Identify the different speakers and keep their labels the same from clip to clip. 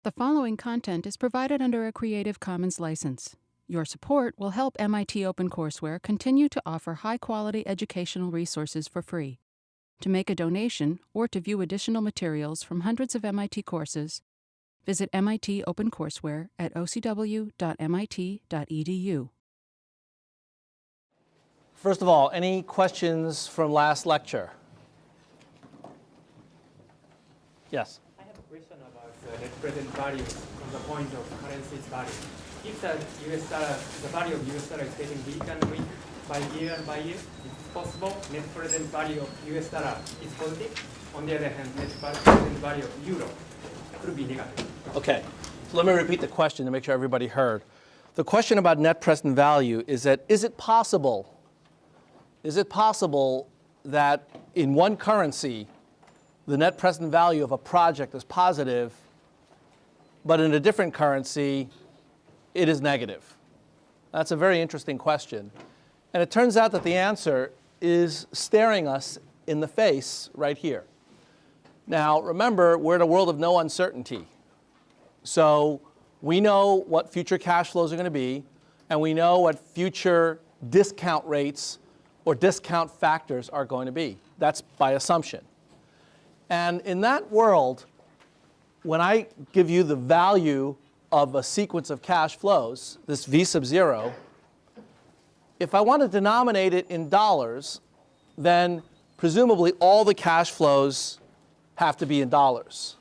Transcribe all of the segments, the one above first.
Speaker 1: The following content is provided under a Creative Commons license. Your support will help MIT OpenCourseware continue to offer high-quality educational resources for free. To make a donation or to view additional materials from hundreds of MIT courses, visit MIT OpenCourseware at ocw.mit.edu.
Speaker 2: First of all, any questions from last lecture? Yes?
Speaker 3: I have a question about the net present value from the point of currency's value. If the value of US dollar is getting weaker and weaker by year, is it possible net present value of US dollar is positive? On the other hand, net present value of euro could be negative.
Speaker 2: Okay, so let me repeat the question to make sure everybody heard. The question about net present value is that is it possible that in one currency the net present value of a project is positive, but in a different currency it is negative? That's a very interesting question. And it turns out that the answer is staring us in the face right here. Now, remember, we're in a world of no uncertainty. So we know what future cash flows are going to be, and we know what future discount rates or discount factors are going to be. That's by assumption. And in that world, when I give you the value of a sequence of cash flows, this V sub 0, if I want to denominate it in dollars, then presumably all the cash flows have to be in dollars.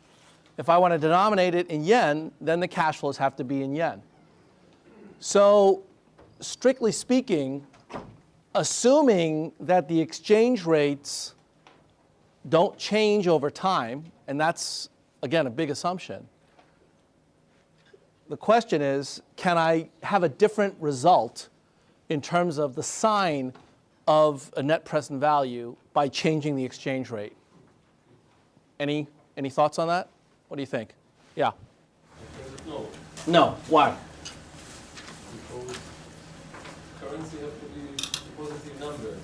Speaker 2: If I want to denominate it in yen, then the cash flows have to be in yen. So strictly speaking, assuming that the exchange rates don't change over time, and that's, again, a big assumption, the question is, can I have a different result in terms of the sign of a net present value by changing the exchange rate? Any thoughts on that? What do you think? Yeah?
Speaker 4: No.
Speaker 2: No. Why?
Speaker 4: Because currency have to be a positive number.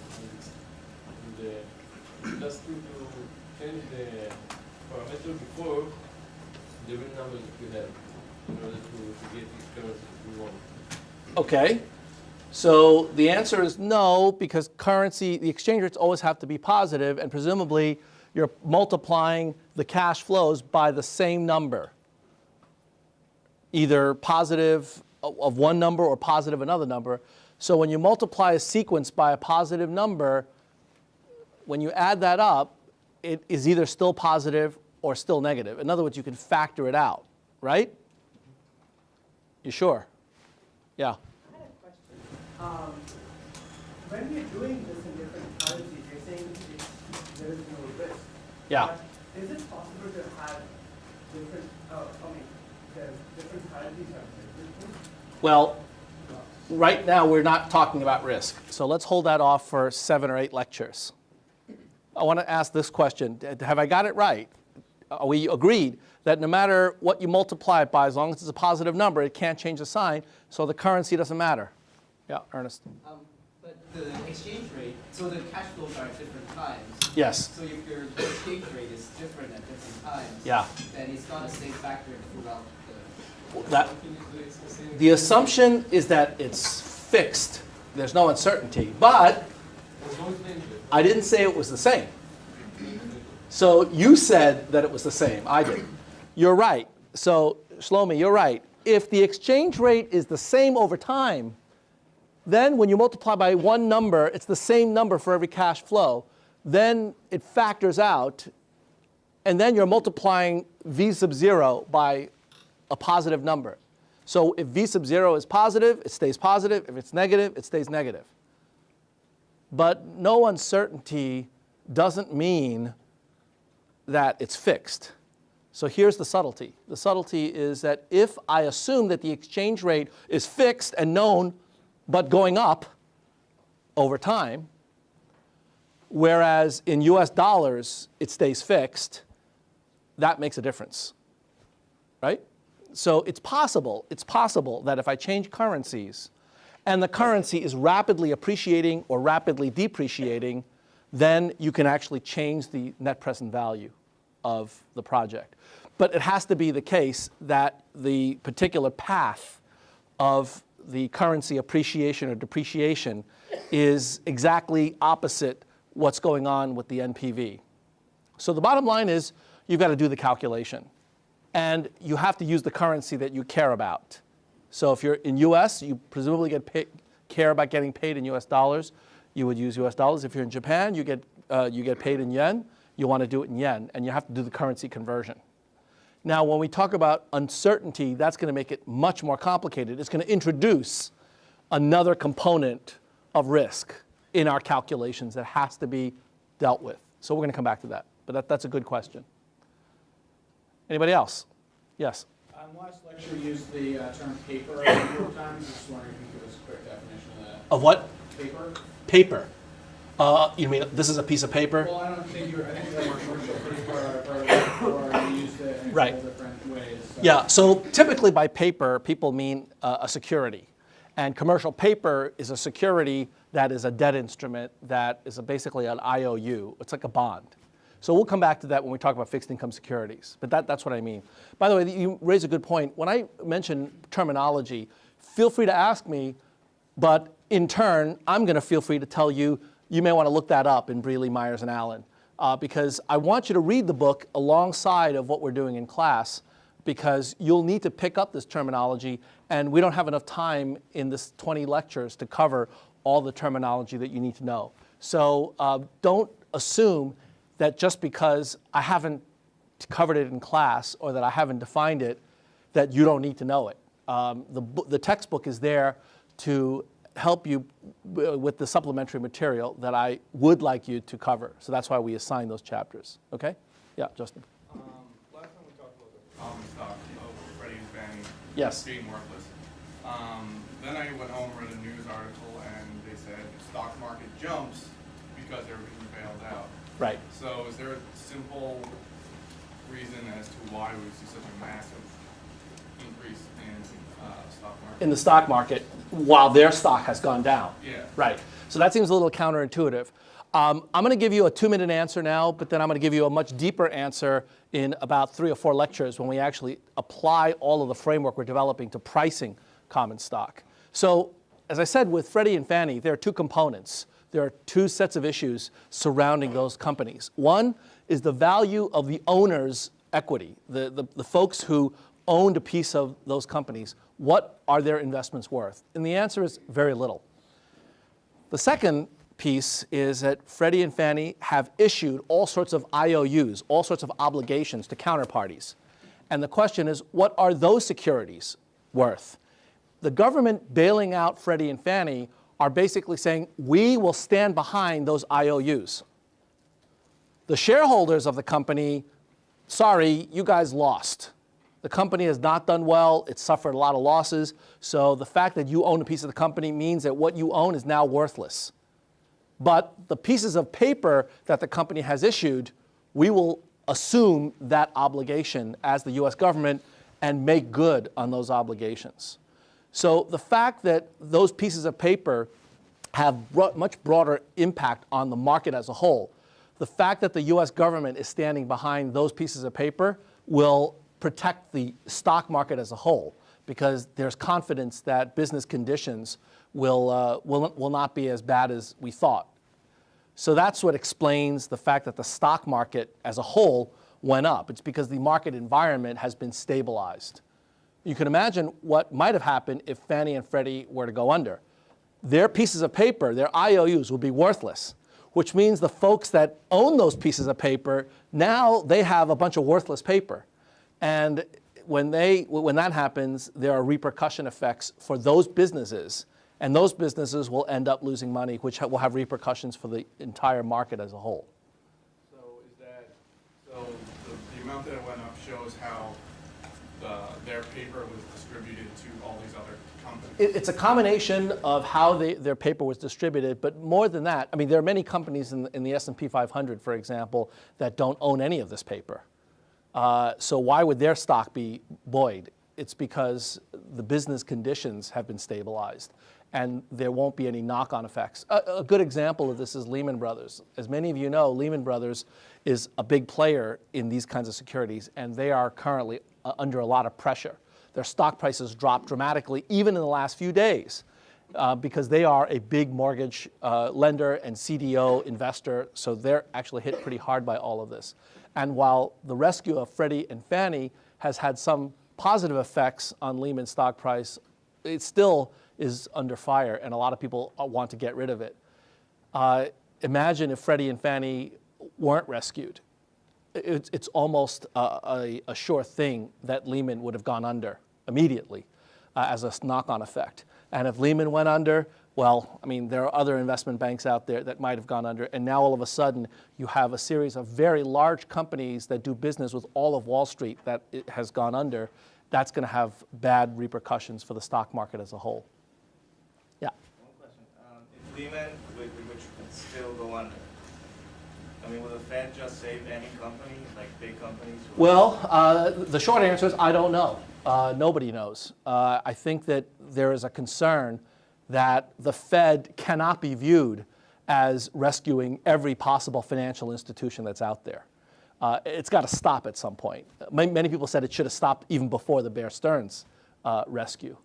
Speaker 4: And just to change the parameter before the real number that you have in order to get this currency we want.
Speaker 2: Okay. So the answer is no, because the exchange rates always have to be positive, and presumably you're multiplying the cash flows by the same number, either positive of one number or positive another number. So when you multiply a sequence by a positive number, when you add that up, it is either still positive or still negative. In other words, you can factor it out, right? You sure? Yeah.
Speaker 5: I had a question. When we're doing this in different currencies, you're saying there is no risk.
Speaker 2: Yeah.
Speaker 5: But is it possible to have different, the different currencies have different things?
Speaker 2: Well, right now we're not talking about risk. So let's hold that off for 7 or 8 lectures. I want to ask this question. Have I got it right? Are we agreed that no matter what you multiply it by, as long as it's a positive number, it can't change the sign, so the currency doesn't matter? Yeah, Ernest.
Speaker 6: But the exchange rate, so the cash flows are at different times.
Speaker 2: Yes.
Speaker 6: So if your exchange rate is different at different times,
Speaker 2: Yeah.
Speaker 6: then it's not a same factor throughout the...
Speaker 2: The assumption is that it's fixed. There's no uncertainty. But I didn't say it was the same. So you said that it was the same. I did. You're right. So Shlomi, you're right. If the exchange rate is the same over time, then when you multiply by one number, it's the same number for every cash flow. Then it factors out, and then you're multiplying V sub 0 by a positive number. So if V sub 0 is positive, it stays positive. If it's negative, it stays negative. But no uncertainty doesn't mean that it's fixed. So here's the subtlety. The subtlety is that if I assume that the exchange rate is fixed and known, but going up over time, whereas in US dollars it stays fixed, that makes a difference, right? So it's possible that if I change currencies and the currency is rapidly appreciating or rapidly depreciating, then you can actually change the net present value of the project. But it has to be the case that the particular path of the currency appreciation or depreciation is exactly opposite what's going on with the NPV. So the bottom line is you've got to do the calculation. And you have to use the currency that you care about. So if you're in US, you presumably care about getting paid in US dollars. You would use US dollars. If you're in Japan, you get paid in yen. You want to do it in yen, and you have to do the currency conversion. Now, when we talk about uncertainty, that's going to make it much more complicated. It's going to introduce another component of risk in our calculations that has to be dealt with. So we're going to come back to that. But that's a good question. Anybody else? Yes.
Speaker 7: Last lecture used the term paper a number of times. Just wondering if you could give us a quick definition of that.
Speaker 2: Of what?
Speaker 7: Paper?
Speaker 2: Paper. You mean this is a piece of paper?
Speaker 7: Well, I don't think you were, I think you were commercial paper or you used it in
Speaker 2: Right.
Speaker 7: several different ways. So.
Speaker 2: Yeah, so typically by paper, people mean a security. And commercial paper is a security that is a debt instrument that is basically an IOU. It's like a bond. So we'll come back to that when we talk about fixed income securities. But that's what I mean. By the way, you raise a good point. When I mention terminology, feel free to ask me, but in turn, I'm going to feel free to tell you, you may want to look that up in Brealey, Myers, and Allen, because I want you to read the book alongside of what we're doing in class, because you'll need to pick up this terminology, and we don't have enough time in this 20 lectures to cover all the terminology that you need to know. So don't assume that just because I haven't covered it in class or that I haven't defined it, that you don't need to know it. The textbook is there to help you with the supplementary material that I would like you to cover. So that's why we assign those chapters. Okay? Yeah, Justin.
Speaker 8: Last time we talked about the common stock of Freddie and Fannie
Speaker 2: Yes.
Speaker 8: being worthless. Then I went home, read a news article, and they said the stock market jumps because they're being bailed out.
Speaker 2: Right.
Speaker 8: So is there a simple reason as to why we see such a massive increase in stock market?
Speaker 2: In the stock market, while their stock has gone down.
Speaker 8: Yeah.
Speaker 2: Right. So that seems a little counterintuitive. I'm going to give you a 2-minute answer now, but then I'm going to give you a much deeper answer in about 3 or 4 lectures when we actually apply all of the framework we're developing to pricing common stock. So, as I said, with Freddie and Fannie, there are 2 components. There are 2 sets of issues surrounding those companies. One is the value of the owner's equity, the folks who owned a piece of those companies. What are their investments worth? And the answer is very little. The second piece is that Freddie and Fannie have issued all sorts of IOUs, all sorts of obligations to counterparties. And the question is, what are those securities worth? The government bailing out Freddie and Fannie are basically saying, we will stand behind those IOUs. The shareholders of the company, sorry, you guys lost. The company has not done well. It's suffered a lot of losses. So the fact that you own a piece of the company means that what you own is now worthless. But the pieces of paper that the company has issued, we will assume that obligation as the US government and make good on those obligations. So the fact that those pieces of paper have much broader impact on the market as a whole, the fact that the US government is standing behind those pieces of paper will protect the stock market as a whole, because there's confidence that business conditions will not be as bad as we thought. So that's what explains the fact that the stock market as a whole went up. It's because the market environment has been stabilized. You can imagine what might have happened if Fannie and Freddie were to go under. Their pieces of paper, their IOUs, would be worthless, which means the folks that own those pieces of paper, now they have a bunch of worthless paper. And when that happens, there are repercussion effects for those businesses, and those businesses will end up losing money, which will have repercussions for the entire market as a whole.
Speaker 8: So the amount that it went up shows how their paper was distributed to all these other companies?
Speaker 2: It's a combination of how their paper was distributed, but more than that, I mean, there are many companies in the S&P 500, for example, that don't own any of this paper. So why would their stock be buoyed? It's because the business conditions have been stabilized and there won't be any knock-on effects. A good example of this is Lehman Brothers. As many of you know, Lehman Brothers is a big player in these kinds of securities, and they are currently under a lot of pressure. Their stock prices dropped dramatically even in the last few days because they are a big mortgage lender and CDO investor, so they're actually hit pretty hard by all of this. And while the rescue of Freddie and Fannie has had some positive effects on Lehman's stock price, it still is under fire, and a lot of people want to get rid of it. Imagine if Freddie and Fannie weren't rescued. It's almost a sure thing that Lehman would have gone under immediately as a knock-on effect. And if Lehman went under, well, I mean, there are other investment banks out there that might have gone under, and now all of a sudden you have a series of very large companies that do business with all of Wall Street that it has gone under. That's going to have bad repercussions for the stock market as a whole. Yeah.
Speaker 9: One question. If Lehman, which could still go under, I mean, will the Fed just save any company, like big companies?
Speaker 2: Well, the short answer is I don't know. Nobody knows. I think that there is a concern that the Fed cannot be viewed as rescuing every possible financial institution that's out there. It's got to stop at some point. Many people said it should have stopped even before the Bear Stearns rescue.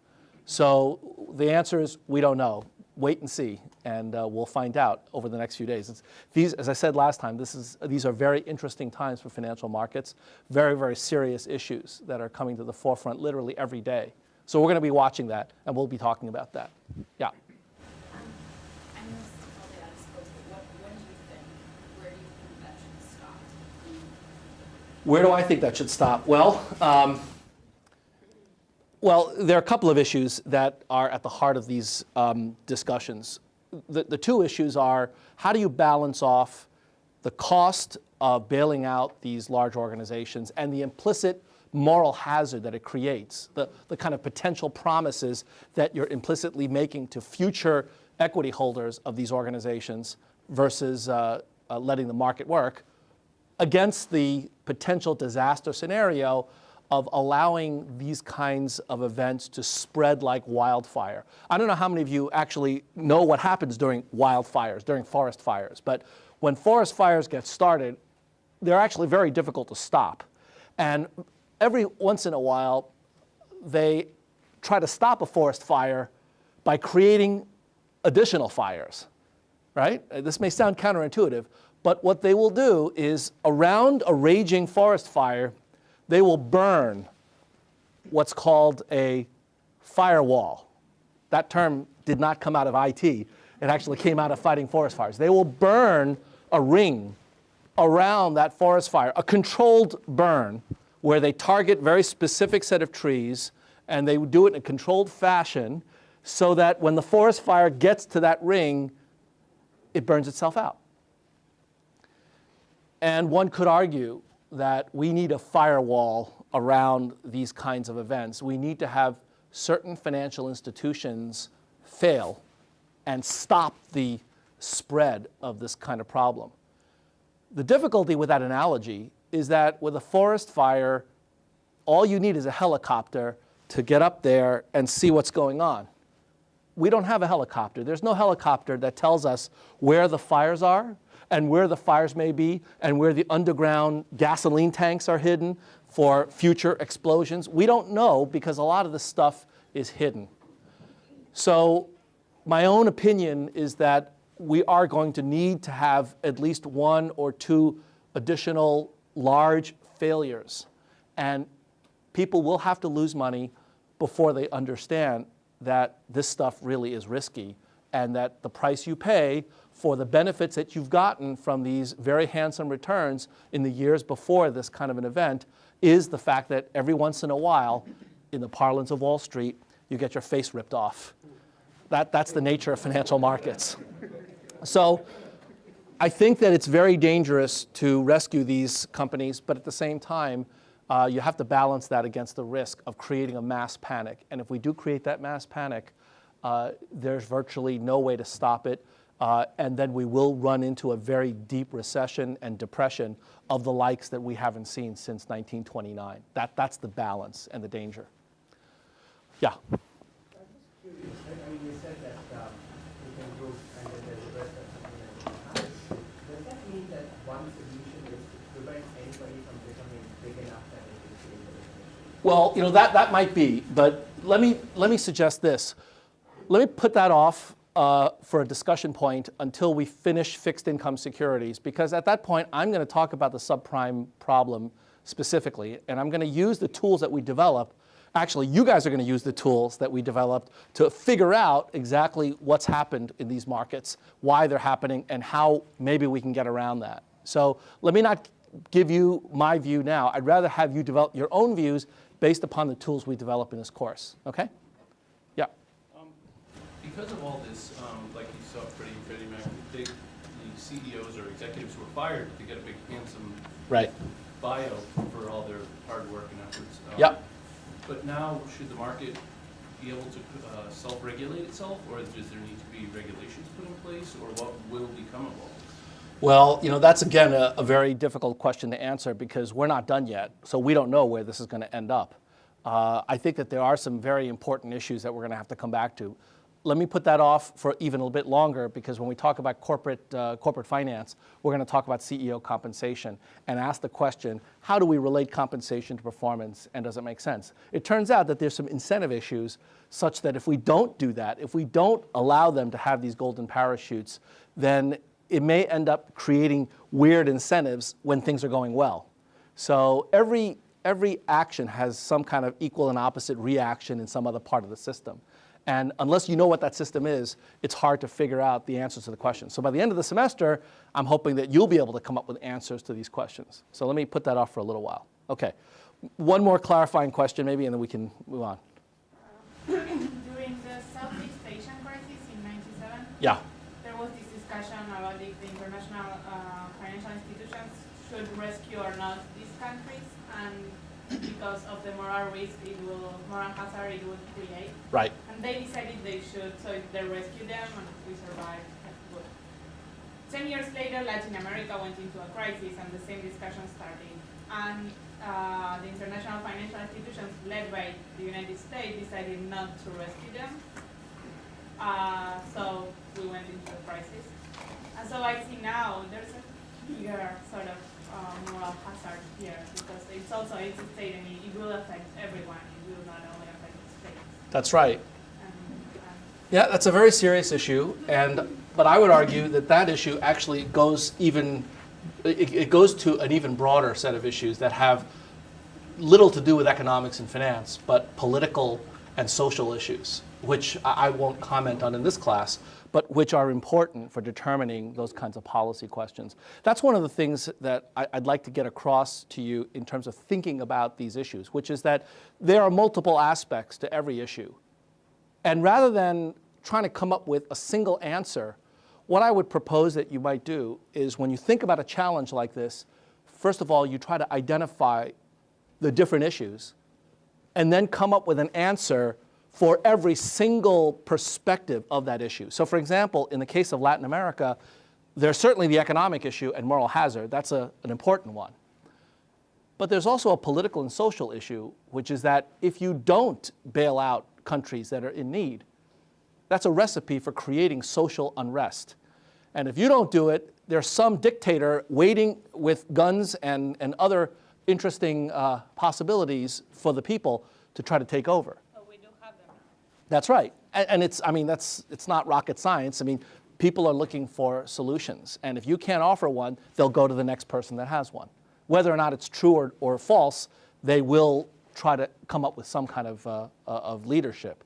Speaker 2: So the answer is we don't know. Wait and see, and we'll find out over the next few days. As I said last time, these are very interesting times for financial markets, very, very serious issues that are coming to the forefront literally every day. So we're going to be watching that, and we'll be talking about that. Yeah.
Speaker 10: I know this is probably out of scope, but what do you think? Where do you think that should stop?
Speaker 2: Where do I think that should stop? Well, there are a couple of issues that are at the heart of these discussions. The two issues are, how do you balance off the cost of bailing out these large organizations and the implicit moral hazard that it creates, the kind of potential promises that you're implicitly making to future equity holders of these organizations versus letting the market work, against the potential disaster scenario of allowing these kinds of events to spread like wildfire. I don't know how many of you actually know what happens during wildfires, during forest fires, but when forest fires get started, they're actually very difficult to stop. And every once in a while, they try to stop a forest fire by creating additional fires, right? This may sound counterintuitive, but what they will do is around a raging forest fire, they will burn what's called a firewall. That term did not come out of IT. It actually came out of fighting forest fires. They will burn a ring around that forest fire, a controlled burn, where they target very specific set of trees, and they do it in a controlled fashion so that when the forest fire gets to that ring, it burns itself out. And one could argue that we need a firewall around these kinds of events. We need to have certain financial institutions fail and stop the spread of this kind of problem. The difficulty with that analogy is that with a forest fire, all you need is a helicopter to get up there and see what's going on. We don't have a helicopter. There's no helicopter that tells us where the fires are and where the fires may be and where the underground gasoline tanks are hidden for future explosions. We don't know because a lot of this stuff is hidden. So my own opinion is that we are going to need to have at least one or two additional large failures. And people will have to lose money before they understand that this stuff really is risky and that the price you pay for the benefits that you've gotten from these very handsome returns in the years before this kind of an event is the fact that every once in a while, in the parlance of Wall Street, you get your face ripped off. That's the nature of financial markets. So I think that it's very dangerous to rescue these companies, but at the same time, you have to balance that against the risk of creating a mass panic. And if we do create that mass panic, there's virtually no way to stop it. And then we will run into a very deep recession and depression of the likes that we haven't seen since 1929. That's the balance and the danger. Yeah. Yeah.
Speaker 5: I'm just curious, I mean, you said that you can group and then there's the rest of something. Does that mean that one solution is to prevent anybody from becoming big enough that they can create the definition?
Speaker 2: Well, that might be, but let me suggest this. Let me put that off for a discussion point until we finish fixed income securities, because at that point I'm going to talk about the subprime problem specifically, and I'm going to use the tools that we develop. Actually, you guys are going to use the tools that we developed to figure out exactly what's happened in these markets, why they're happening, and how maybe we can get around that. So let me not give you my view now. I'd rather have you develop your own views based upon the tools we develop in this course. Okay? Yeah.
Speaker 11: Because of all this, like you saw Freddie Mac, the CEOs or executives were fired to get a big handsome
Speaker 2: Right.
Speaker 11: bio for all their hard work and efforts.
Speaker 2: Yep.
Speaker 11: But now, should the market be able to self-regulate itself, or does there need to be regulations put in place, or what will become of all this?
Speaker 2: Well, that's again a very difficult question to answer because we're not done yet, so we don't know where this is going to end up. I think that there are some very important issues that we're going to have to come back to. Let me put that off for even a little bit longer, because when we talk about corporate finance, we're going to talk about CEO compensation and ask the question, how do we relate compensation to performance, and does it make sense? It turns out that there's some incentive issues such that if we don't do that, if we don't allow them to have these golden parachutes, then it may end up creating weird incentives when things are going well. So every action has some kind of equal and opposite reaction in some other part of the system. And unless you know what that system is, it's hard to figure out the answers to the questions. So by the end of the semester, I'm hoping that you'll be able to come up with answers to these questions. So let me put that off for a little while. Okay, one more clarifying question maybe, and then we can move on.
Speaker 12: During the Southeast Asian crisis in '97,
Speaker 2: Yeah.
Speaker 12: there was this discussion about if the international financial institutions should rescue or not these countries, and because of the moral risk moral hazard it would create.
Speaker 2: Right.
Speaker 12: And they decided they should, so if they rescue them and we survive, that's good. 10 years later, Latin America went into a crisis and the same discussion started. And the international financial institutions led by the United States decided not to rescue them. So we went into a crisis. And so I see now there's a clear sort of moral hazard here, because it's a state, and it will affect everyone. It will not only affect the states.
Speaker 2: That's right. Yeah, that's a very serious issue, but I would argue that issue actually goes it goes to an even broader set of issues that have little to do with economics and finance, but political and social issues, which I won't comment on in this class, but which are important for determining those kinds of policy questions. That's one of the things that I'd like to get across to you in terms of thinking about these issues, which is that there are multiple aspects to every issue. And rather than trying to come up with a single answer, what I would propose that you might do is when you think about a challenge like this, first of all, you try to identify the different issues and then come up with an answer for every single perspective of that issue. So for example, in the case of Latin America, there's certainly the economic issue and moral hazard. That's an important one. But there's also a political and social issue, which is that if you don't bail out countries that are in need, that's a recipe for creating social unrest. And if you don't do it, there's some dictator waiting with guns and other interesting possibilities for the people to try to take over.
Speaker 12: But we do have them now.
Speaker 2: That's right. And it's not rocket science. I mean, people are looking for solutions. And if you can't offer one, they'll go to the next person that has one. Whether or not it's true or false, they will try to come up with some kind of leadership.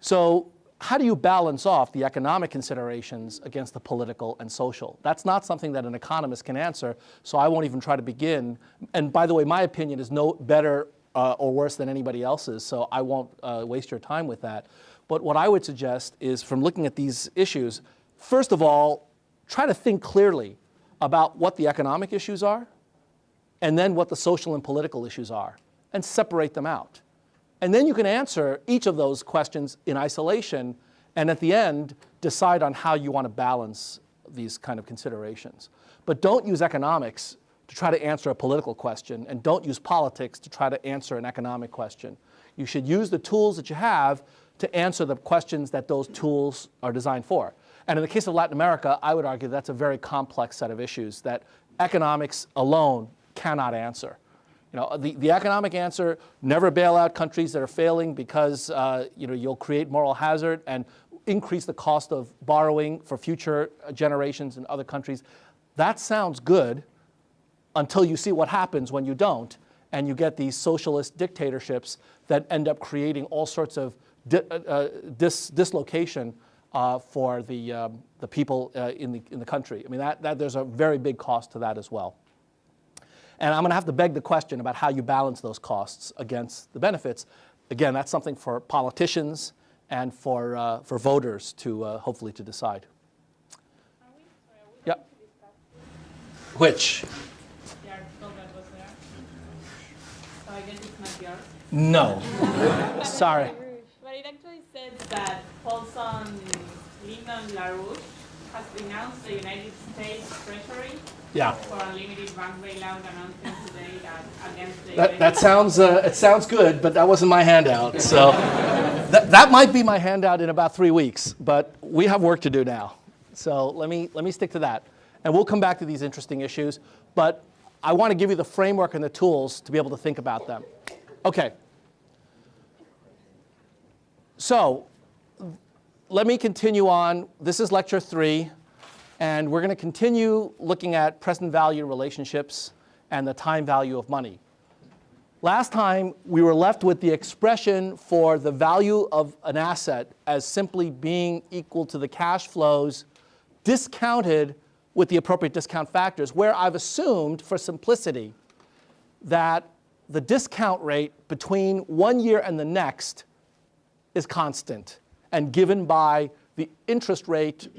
Speaker 2: So how do you balance off the economic considerations against the political and social? That's not something that an economist can answer, so I won't even try to begin. And by the way, my opinion is no better or worse than anybody else's, so I won't waste your time with that. But what I would suggest is, from looking at these issues, first of all, try to think clearly about what the economic issues are, and then what the social and political issues are, and separate them out. And then you can answer each of those questions in isolation, and at the end, decide on how you want to balance these kind of considerations. But don't use economics to try to answer a political question, and don't use politics to try to answer an economic question. You should use the tools that you have to answer the questions that those tools are designed for. And in the case of Latin America, I would argue that's a very complex set of issues that economics alone cannot answer. You know, the economic answer, never bail out countries that are failing because you know, you'll create moral hazard and increase the cost of borrowing for future generations in other countries. That sounds good until you see what happens when you don't, and you get these socialist dictatorships that end up creating all sorts of dislocation for the people in the country. I mean, that there's a very big cost to that as well. And I'm going to have to beg the question about how you balance those costs against the benefits. Again, that's something for politicians and for voters to hopefully to decide. Yeah. Which?
Speaker 12: The article that was there. So I guess it's not yours.
Speaker 2: No. Sorry.
Speaker 12: But it actually says that Paulson Lyndon LaRouche has denounced the United States Treasury for unlimited bank bailout announcement today against the
Speaker 2: that sounds it sounds good, but that wasn't my handout. So that might be my handout in about 3 weeks, but we have work to do now. So let me stick to that, and we'll come back to these interesting issues. But I want to give you the framework and the tools to be able to think about them. Okay. So let me continue on. This is lecture 3. And we're going to continue looking at present value relationships and the time value of money. Last time, we were left with the expression for the value of an asset as simply being equal to the cash flows discounted with the appropriate discount factors, where I've assumed, for simplicity, that the discount rate between 1 year and the next is constant and given by the interest rate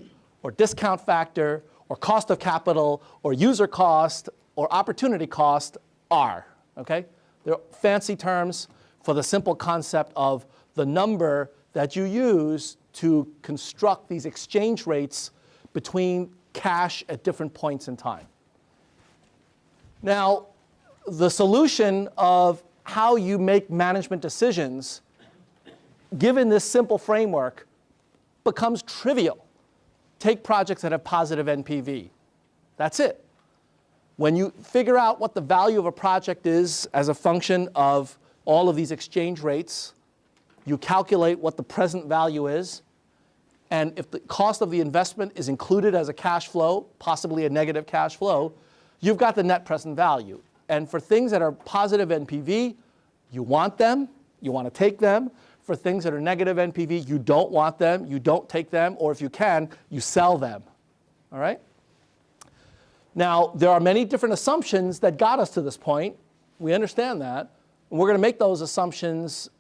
Speaker 2: or discount factor, or cost of capital, or user cost, or opportunity cost, R, okay? They're fancy terms for the simple concept of the number that you use to construct these exchange rates between cash at different points in time. Now, the solution of how you make management decisions, given this simple framework, becomes trivial. Take projects that have positive NPV. That's it. When you figure out what the value of a project is as a function of all of these exchange rates, you calculate what the present value is, and if the cost of the investment is included as a cash flow, possibly a negative cash flow, you've got the net present value. And for things that are positive NPV, you want them, you want to take them. For things that are negative NPV, you don't want them, you don't take them, or if you can, you sell them, all right? Now, there are many different assumptions that got us to this point. We understand that. And we're going to make those assumptions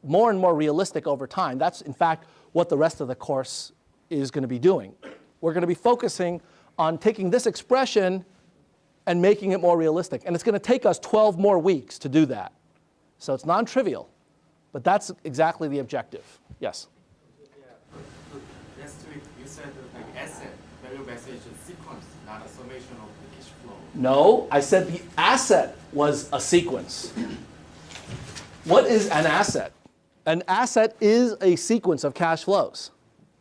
Speaker 2: more and more realistic over time. That's, in fact, what the rest of the course is going to be doing. We're going to be focusing on taking this expression and making it more realistic. And it's going to take us 12 more weeks to do that. So it's non-trivial. But that's exactly the objective. Yes?
Speaker 13: Yeah. Last week you said that the asset value-based is a sequence, not a summation of the cash flow.
Speaker 2: No, I said the asset was a sequence. What is an asset? An asset is a sequence of cash flows.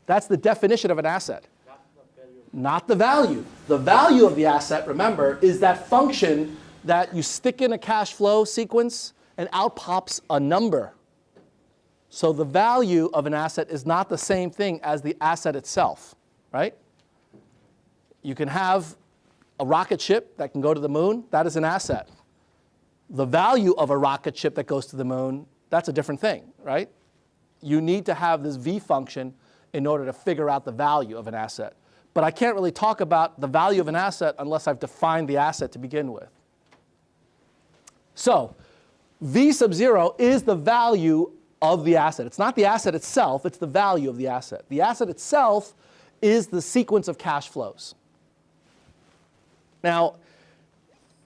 Speaker 2: That's the definition of an asset. Not the value. The value of the asset, remember, is that function that you stick in a cash flow sequence and out pops a number. So the value of an asset is not the same thing as the asset itself, right? You can have a rocket ship that can go to the moon. That is an asset. The value of a rocket ship that goes to the moon, that's a different thing, right? You need to have this V function in order to figure out the value of an asset. But I can't really talk about the value of an asset unless I've defined the asset to begin with. So V sub 0 is the value of the asset. It's not the asset itself, it's the value of the asset. The asset itself is the sequence of cash flows. Now,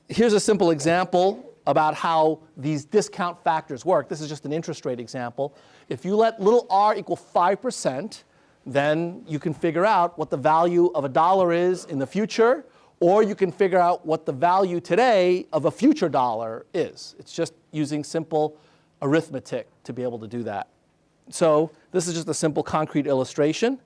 Speaker 2: here's a simple example about how these discount factors work. This is just an interest rate example. If you let little r equal 5%, then you can figure out what the value of $1 is in the future, or you can figure out what the value today of a future dollar is. It's just using simple arithmetic to be able to do that. So this is just a simple concrete illustration.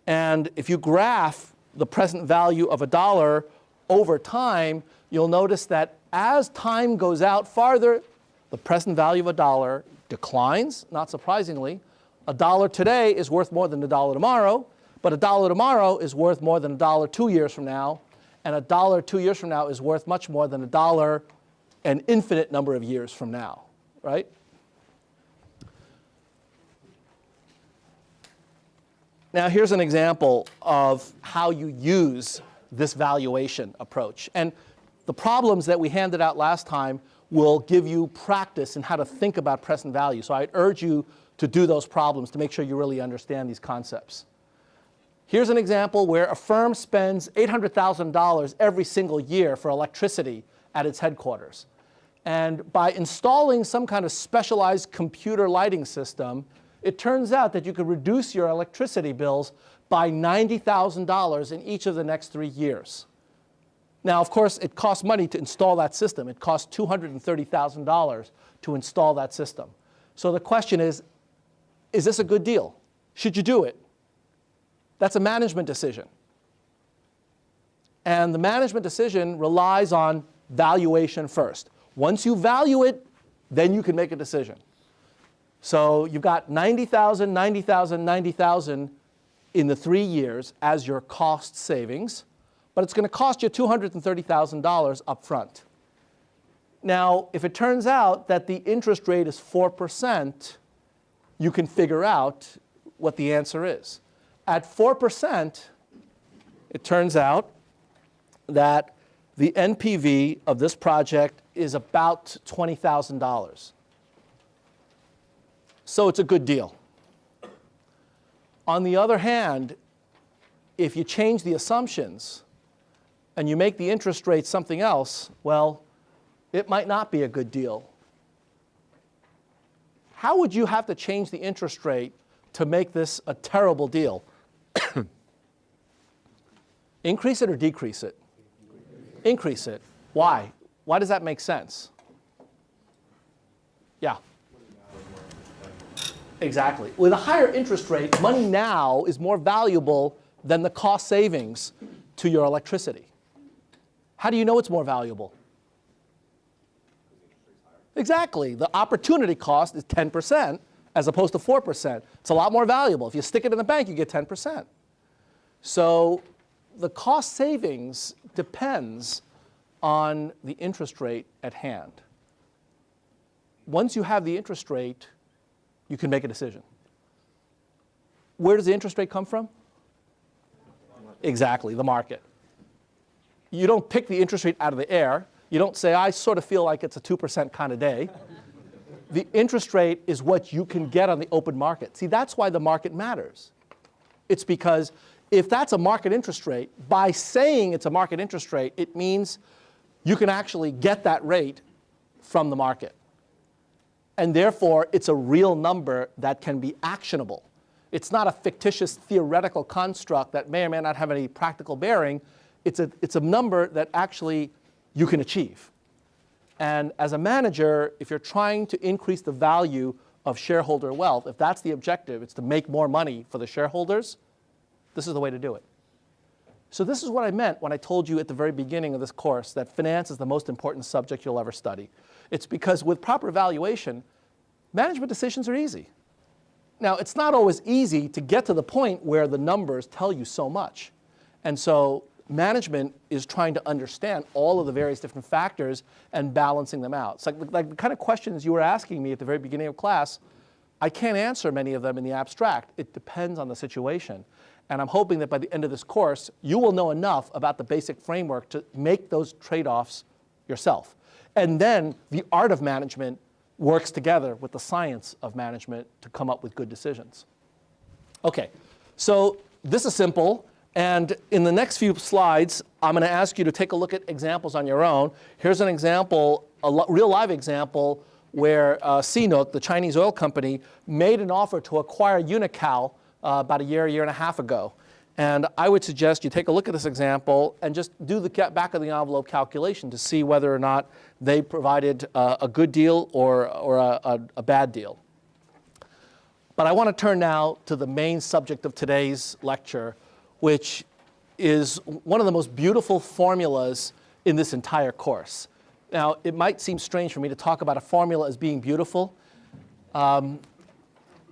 Speaker 2: And if you graph the present value of $1 over time, you'll notice that as time goes out farther, the present value of $1 declines, not surprisingly. $1 today is worth more than $1 tomorrow, but $1 tomorrow is worth more than $1 2 years from now, and $1 2 years from now is worth much more than $1 an infinite number of years from now, right? Now here's an example of how you use this valuation approach. And the problems that we handed out last time will give you practice in how to think about present value. So I'd urge you to do those problems to make sure you really understand these concepts. Here's an example where a firm spends $800,000 every single year for electricity at its headquarters. And by installing some kind of specialized computer lighting system, it turns out that you could reduce your electricity bills by $90,000 in each of the next 3 years. Now, of course, it costs money to install that system. It costs $230,000 to install that system. So the question is this a good deal? Should you do it? That's a management decision. And the management decision relies on valuation first. Once you value it, then you can make a decision. So you've got $90,000, $90,000, $90,000 in the 3 years as your cost savings, but it's going to cost you $230,000 up front. Now, if it turns out that the interest rate is 4%, you can figure out what the answer is. At 4%, it turns out that the NPV of this project is about $20,000. So it's a good deal. On the other hand, if you change the assumptions and you make the interest rate something else, well, it might not be a good deal. How would you have to change the interest rate to make this a terrible deal? Increase it or decrease it? Increase it. Why? Why does that make sense? Yeah. Exactly. With a higher interest rate, money now is more valuable than the cost savings to your electricity. How do you know it's more valuable? Exactly. The opportunity cost is 10% as opposed to 4%. It's a lot more valuable. If you stick it in the bank, you get 10%. So the cost savings depends on the interest rate at hand. Once you have the interest rate, you can make a decision. Where does the interest rate come from? Exactly, the market. You don't pick the interest rate out of the air. You don't say, I sort of feel like it's a 2% kind of day. The interest rate is what you can get on the open market. See, that's why the market matters. It's because if that's a market interest rate, by saying it's a market interest rate, it means you can actually get that rate from the market. And therefore, it's a real number that can be actionable. It's not a fictitious theoretical construct that may or may not have any practical bearing. It's a number that actually you can achieve. And as a manager, if you're trying to increase the value of shareholder wealth, if that's the objective, it's to make more money for the shareholders, this is the way to do it. So this is what I meant when I told you at the very beginning of this course that finance is the most important subject you'll ever study. It's because with proper evaluation, management decisions are easy. Now, it's not always easy to get to the point where the numbers tell you so much. And so management is trying to understand all of the various different factors and balancing them out. It's like the kind of questions you were asking me at the very beginning of class, I can't answer many of them in the abstract. It depends on the situation. And I'm hoping that by the end of this course, you will know enough about the basic framework to make those trade-offs yourself. And then the art of management works together with the science of management to come up with good decisions. Okay, so this is simple. And in the next few slides, I'm going to ask you to take a look at examples on your own. Here's an example, a real live example, where CNOOC, the Chinese oil company, made an offer to acquire Unocal about a year and a half ago. And I would suggest you take a look at this example and just do the back of the envelope calculation to see whether or not they provided a good deal or a bad deal. But I want to turn now to the main subject of today's lecture, which is one of the most beautiful formulas in this entire course. Now, it might seem strange for me to talk about a formula as being beautiful. You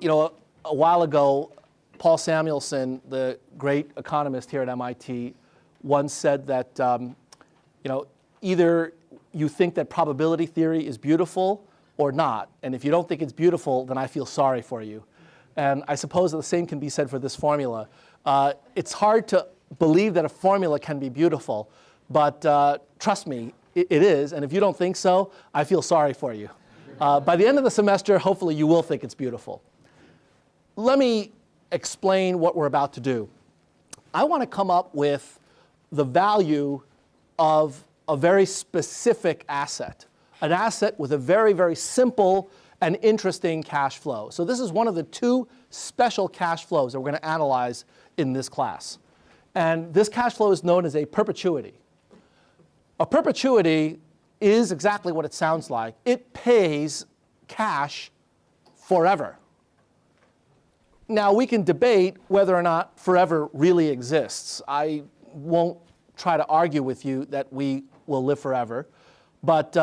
Speaker 2: know, a while ago, Paul Samuelson, the great economist here at MIT, once said that you know, either you think that probability theory is beautiful or not. And if you don't think it's beautiful, then I feel sorry for you. And I suppose that the same can be said for this formula. It's hard to believe that a formula can be beautiful, but trust me, it is. And if you don't think so, I feel sorry for you. By the end of the semester, hopefully you will think it's beautiful. Let me explain what we're about to do. I want to come up with the value of a very specific asset, an asset with a very, very simple and interesting cash flow. So this is one of the two special cash flows that we're going to analyze in this class. And this cash flow is known as a perpetuity. A perpetuity is exactly what it sounds like. It pays cash forever. Now, we can debate whether or not forever really exists. I won't try to argue with you that we will live forever, but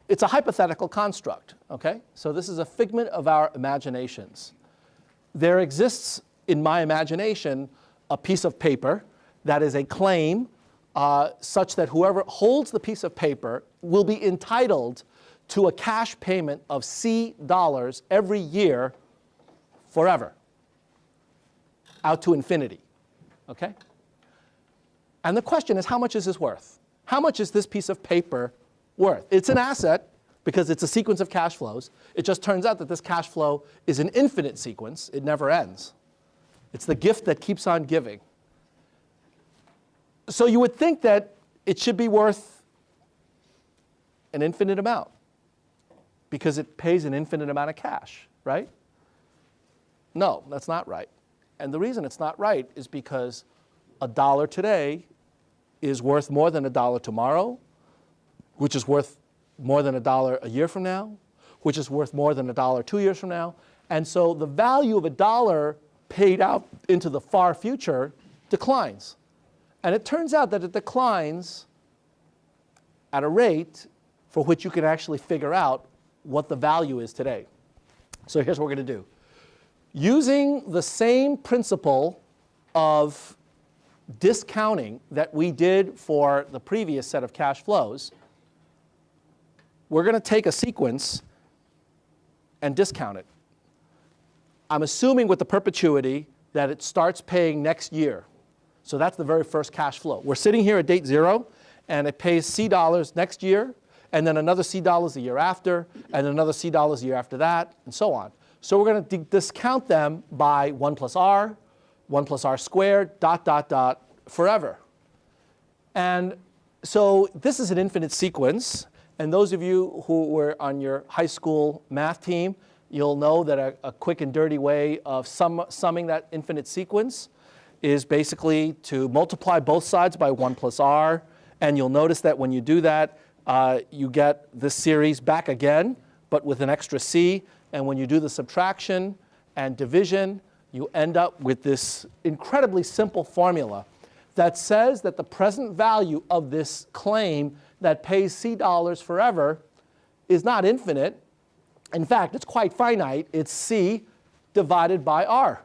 Speaker 2: it's a hypothetical construct, okay? So this is a figment of our imaginations. There exists in my imagination a piece of paper that is a claim such that whoever holds the piece of paper will be entitled to a cash payment of $C every year forever, out to infinity, okay? And the question is, how much is this worth? How much is this piece of paper worth? It's an asset because it's a sequence of cash flows. It just turns out that this cash flow is an infinite sequence. It never ends. It's the gift that keeps on giving. So you would think that it should be worth an infinite amount because it pays an infinite amount of cash, right? No, that's not right. And the reason it's not right is because $1 today is worth more than $1 tomorrow, which is worth more than $1 a year from now, which is worth more than $1 2 years from now. And so the value of $1 paid out into the far future declines. And it turns out that it declines at a rate for which you can actually figure out what the value is today. So here's what we're going to do. Using the same principle of discounting that we did for the previous set of cash flows, we're going to take a sequence and discount it. I'm assuming with the perpetuity that it starts paying next year. So that's the very first cash flow. We're sitting here at date 0, and it pays $C next year, and then another $C the year after, and another $C the year after that, and so on. So we're going to discount them by 1 plus r, 1 plus r squared, ... forever. And so this is an infinite sequence. And those of you who were on your high school math team, you'll know that a quick and dirty way of summing that infinite sequence is basically to multiply both sides by 1 plus r. And you'll notice that when you do that, you get this series back again, but with an extra c. And when you do the subtraction and division, you end up with this incredibly simple formula that says that the present value of this claim that pays $C forever is not infinite. In fact, it's quite finite. It's C divided by R.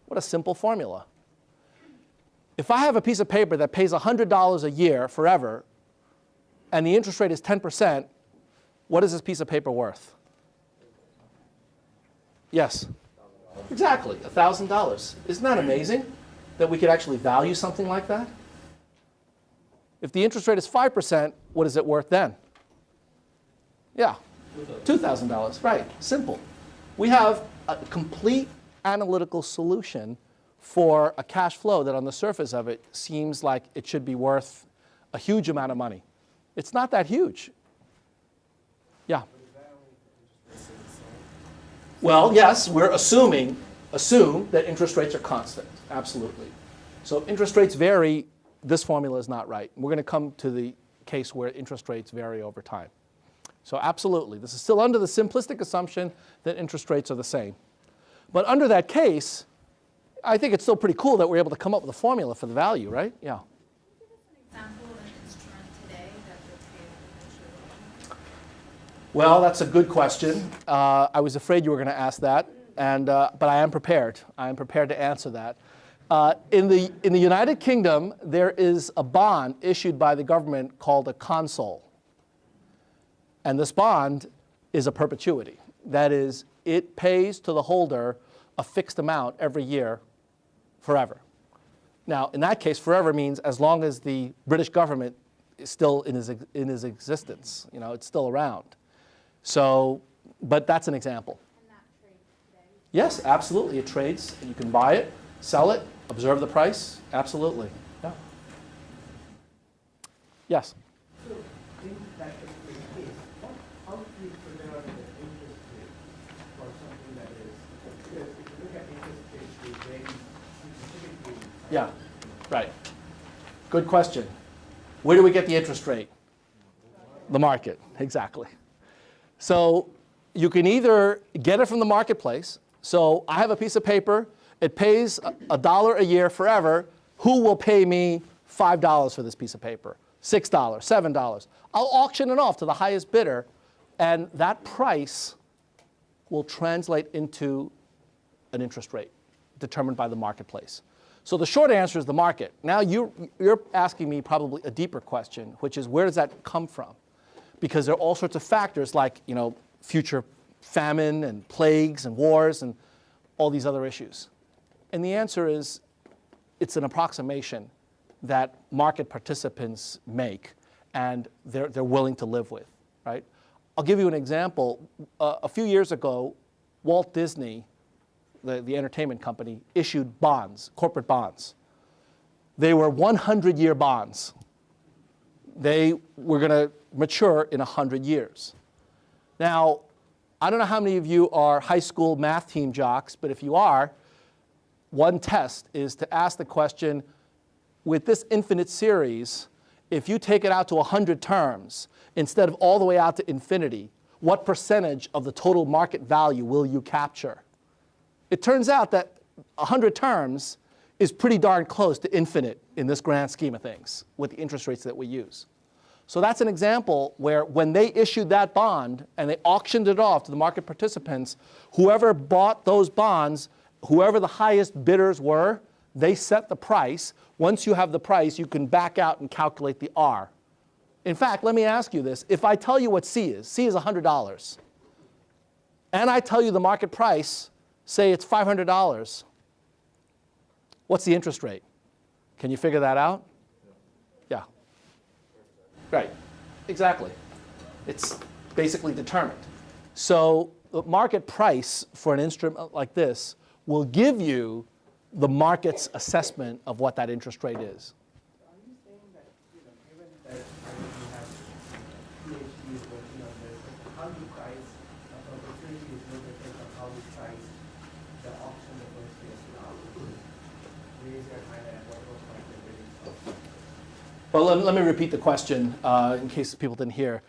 Speaker 2: What a simple formula. If I have a piece of paper that pays $100 a year forever, and the interest rate is 10%, what is this piece of paper worth? Yes? Exactly, $1,000. Isn't that amazing that we could actually value something like that? If the interest rate is 5%, what is it worth then? Yeah, $2,000, right, simple. We have a complete analytical solution for a cash flow that on the surface of it seems like it should be worth a huge amount of money. It's not that huge. Yeah. Well, yes, we're assume that interest rates are constant, absolutely. So interest rates vary. This formula is not right. We're going to come to the case where interest rates vary over time. So absolutely, this is still under the simplistic assumption that interest rates are the same. But under that case, I think it's still pretty cool that we're able to come up with a formula for the value, right? Yeah.
Speaker 10: Can you give us an example of an instrument today that would pay eventually?
Speaker 2: Well, that's a good question. I was afraid you were going to ask that, but I am prepared. I am prepared to answer that. In the United Kingdom, there is a bond issued by the government called a consol. And this bond is a perpetuity. That is, it pays to the holder a fixed amount every year forever. Now, in that case, forever means as long as the British government is still in his existence. You know, it's still around. So, but that's an example.
Speaker 10: And that trades today?
Speaker 2: Yes, absolutely. It trades. You can buy it, sell it, observe the price. Absolutely. Yeah. Yes?
Speaker 5: So, in that particular case, how do you figure out the interest rate for something that is, because if you look at interest rates, they vary specifically.
Speaker 2: Yeah, right. Good question. Where do we get the interest rate? The market, exactly. So you can either get it from the marketplace. So I have a piece of paper. It pays $1 a year forever. Who will pay me $5 for this piece of paper? $6, $7. I'll auction it off to the highest bidder, and that price will translate into an interest rate determined by the marketplace. So the short answer is the market. Now you're asking me probably a deeper question, which is where does that come from? Because there are all sorts of factors like, you know, future famine and plagues and wars and all these other issues. And the answer is it's an approximation that market participants make and they're willing to live with, right? I'll give you an example. A few years ago, Walt Disney, the entertainment company, issued bonds, corporate bonds. They were 100-year bonds. They were going to mature in 100 years. Now, I don't know how many of you are high school math team jocks, but if you are, one test is to ask the question, with this infinite series, if you take it out to 100 terms, instead of all the way out to infinity, what percentage of the total market value will you capture? It turns out that 100 terms is pretty darn close to infinite in this grand scheme of things with the interest rates that we use. So that's an example where when they issued that bond and they auctioned it off to the market participants, whoever bought those bonds, whoever the highest bidders were, they set the price. Once you have the price, you can back out and calculate the R. In fact, let me ask you this. If I tell you what C is $100, and I tell you the market price, say it's $500, what's the interest rate? Can you figure that out? Yeah. Right. Exactly. It's basically determined. So the market price for an instrument like this will give you the market's assessment of what that interest rate is.
Speaker 5: Are you saying that, given that you have PhDs working on this, how you price an opportunity is no different from how you price the auction the first day as well? Raise your hand at what point they're bidding.
Speaker 2: Well, let me repeat the question in case people didn't hear.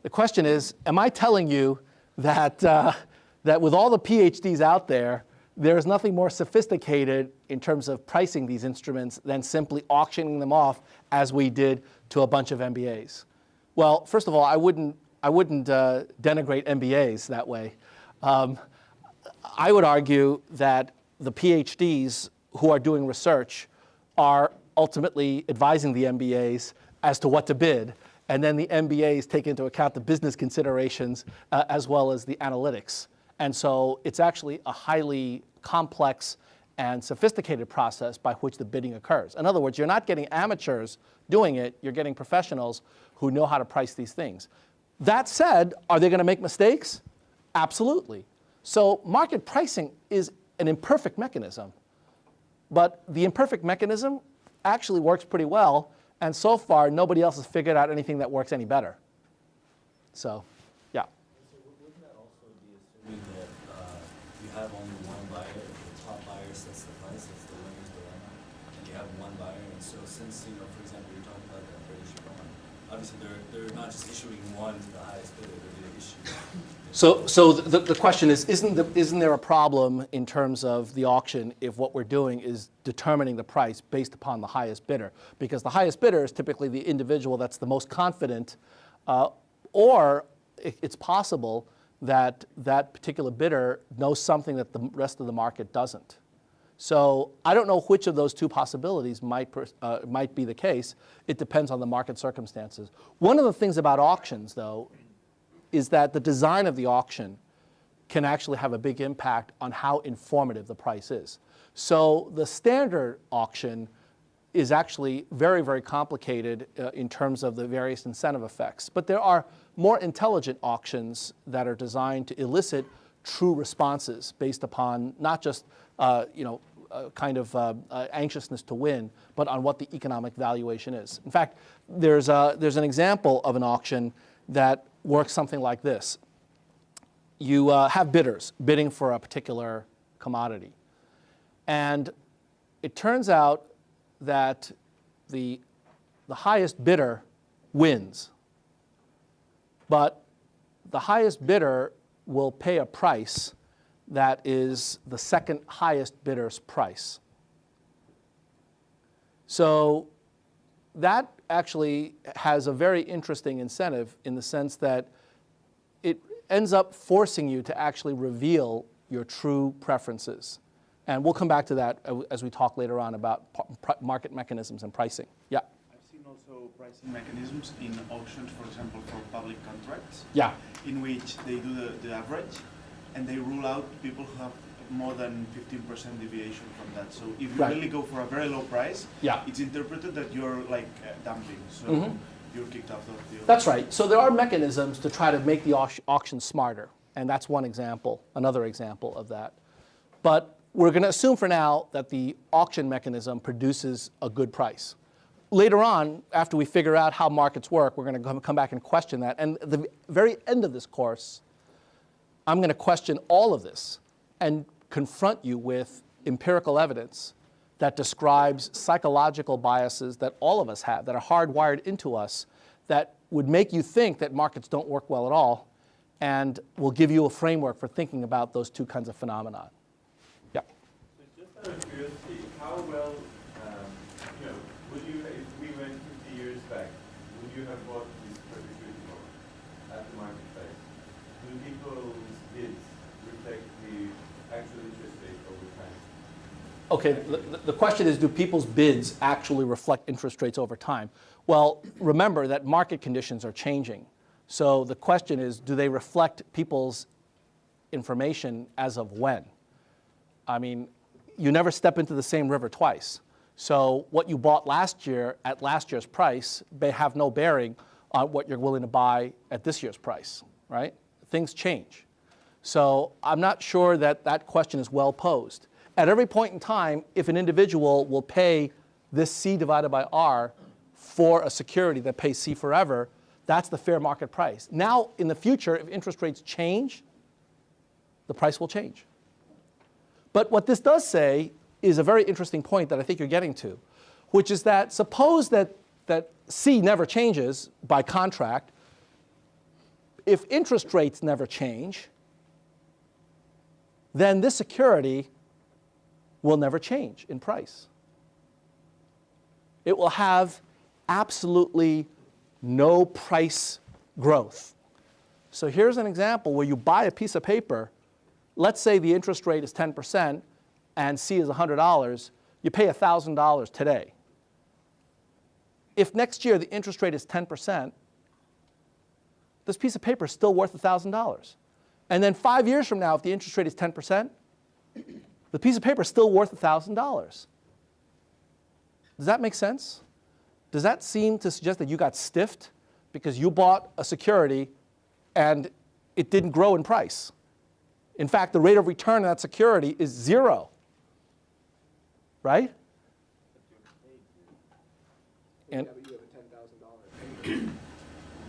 Speaker 2: The question is, am I telling you that, that with all the PhDs out there, there is nothing more sophisticated in terms of pricing these instruments than simply auctioning them off as we did to a bunch of MBAs? Well, first of all, I wouldn't denigrate MBAs that way. I would argue that the PhDs who are doing research are ultimately advising the MBAs as to what to bid, and then the MBAs take into account the business considerations as well as the analytics. And so it's actually a highly complex and sophisticated process by which the bidding occurs. In other words, you're not getting amateurs doing it, you're getting professionals who know how to price these things. That said, are they going to make mistakes? Absolutely. So market pricing is an imperfect mechanism, but the imperfect mechanism actually works pretty well, and so far nobody else has figured out anything that works any better. So, yeah.
Speaker 14: So wouldn't that also be assuming that you have only one buyer, the top buyer sets the price, it's the winner's dilemma, and you have one buyer, and so since, for example, you're talking about that British bond, obviously they're not just issuing one to the highest bidder, they're going to issue.
Speaker 2: So the question is, isn't there a problem in terms of the auction if what we're doing is determining the price based upon the highest bidder? Because the highest bidder is typically the individual that's the most confident, or it's possible that that particular bidder knows something that the rest of the market doesn't. So I don't know which of those two possibilities might be the case. It depends on the market circumstances. One of the things about auctions, though, is that the design of the auction can actually have a big impact on how informative the price is. So the standard auction is actually very, very complicated in terms of the various incentive effects. But there are more intelligent auctions that are designed to elicit true responses based upon not just anxiousness to win, but on what the economic valuation is. In fact, there's an example of an auction that works something like this. You have bidders bidding for a particular commodity. And it turns out that the highest bidder wins. But the highest bidder will pay a price that is the second highest bidder's price. So that actually has a very interesting incentive in the sense that it ends up forcing you to actually reveal your true preferences. And we'll come back to that as we talk later on about market mechanisms and pricing. Yeah?
Speaker 15: I've seen also pricing mechanisms in auctions, for example, for public contracts.
Speaker 2: Yeah.
Speaker 15: In which they do the average and they rule out people who have more than 15% deviation from that. So if you really go for a very low price, it's interpreted that you're like dumping. So you're kicked out of the auction.
Speaker 2: That's right. So there are mechanisms to try to make the auction smarter. And that's one example, another example of that. But we're going to assume for now that the auction mechanism produces a good price. Later on, after we figure out how markets work, we're going to come back and question that. And at the very end of this course, I'm going to question all of this and confront you with empirical evidence that describes psychological biases that all of us have, that are hardwired into us, that would make you think that markets don't work well at all, and will give you a framework for thinking about those two kinds of phenomena. Yeah.
Speaker 4: So just out of curiosity, how well, would you, if we went 50 years back, would you have bought this perpetuity bond at the market price? Do people's bids reflect the actual interest rate over time?
Speaker 2: Okay, the question is, do people's bids actually reflect interest rates over time? Well, remember that market conditions are changing. So the question is, do they reflect people's information as of when? I mean, you never step into the same river twice. So what you bought last year at last year's price may have no bearing on what you're willing to buy at this year's price, right? Things change. So I'm not sure that that question is well posed. At every point in time, if an individual will pay this C divided by R for a security that pays C forever, that's the fair market price. Now, in the future, if interest rates change, the price will change. But what this does say is a very interesting point that I think you're getting to, which is that suppose that C never changes by contract. If interest rates never change, then this security will never change in price. It will have absolutely no price growth. So here's an example where you buy a piece of paper. Let's say the interest rate is 10% and C is $100. You pay $1,000 today. If next year the interest rate is 10%, this piece of paper is still worth $1,000. And then 5 years from now, if the interest rate is 10%, the piece of paper is still worth $1,000. Does that make sense? Does that seem to suggest that you got stiffed because you bought a security and it didn't grow in price? In fact, the rate of return on that security is 0, right? And
Speaker 7: you have a $10,000 payment.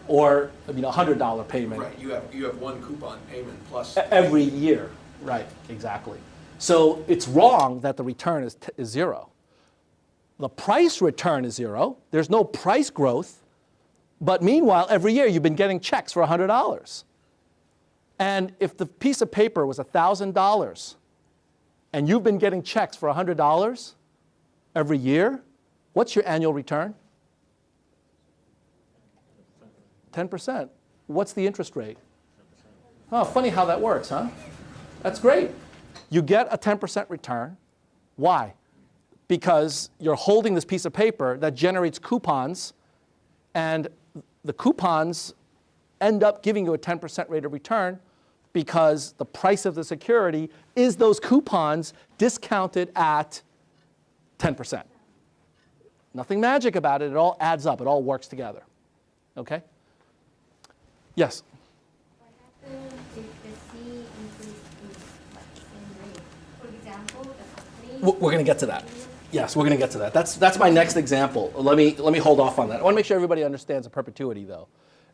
Speaker 2: Or $100 payment.
Speaker 7: Right, you have one coupon payment plus
Speaker 2: every year. Right, exactly. So it's wrong that the return is 0. the price return is 0. There's no price growth. But meanwhile, every year you've been getting checks for $100. And if the piece of paper was $1,000 and you've been getting checks for $100 every year, what's your annual return? 10%. What's the interest rate? Oh, funny how that works, huh? That's great. You get a 10% return. Why? Because you're holding this piece of paper that generates coupons, and the coupons end up giving you a 10% rate of return because the price of the security is those coupons discounted at 10%. Nothing magic about it. It all adds up. It all works together. Okay? Yes?
Speaker 10: What happens if the C increase is like the same rate? For example, the company...
Speaker 2: We're going to get to that. Yes, we're going to get to that. That's my next example. Let me hold off on that. I want to make sure everybody understands the perpetuity, though.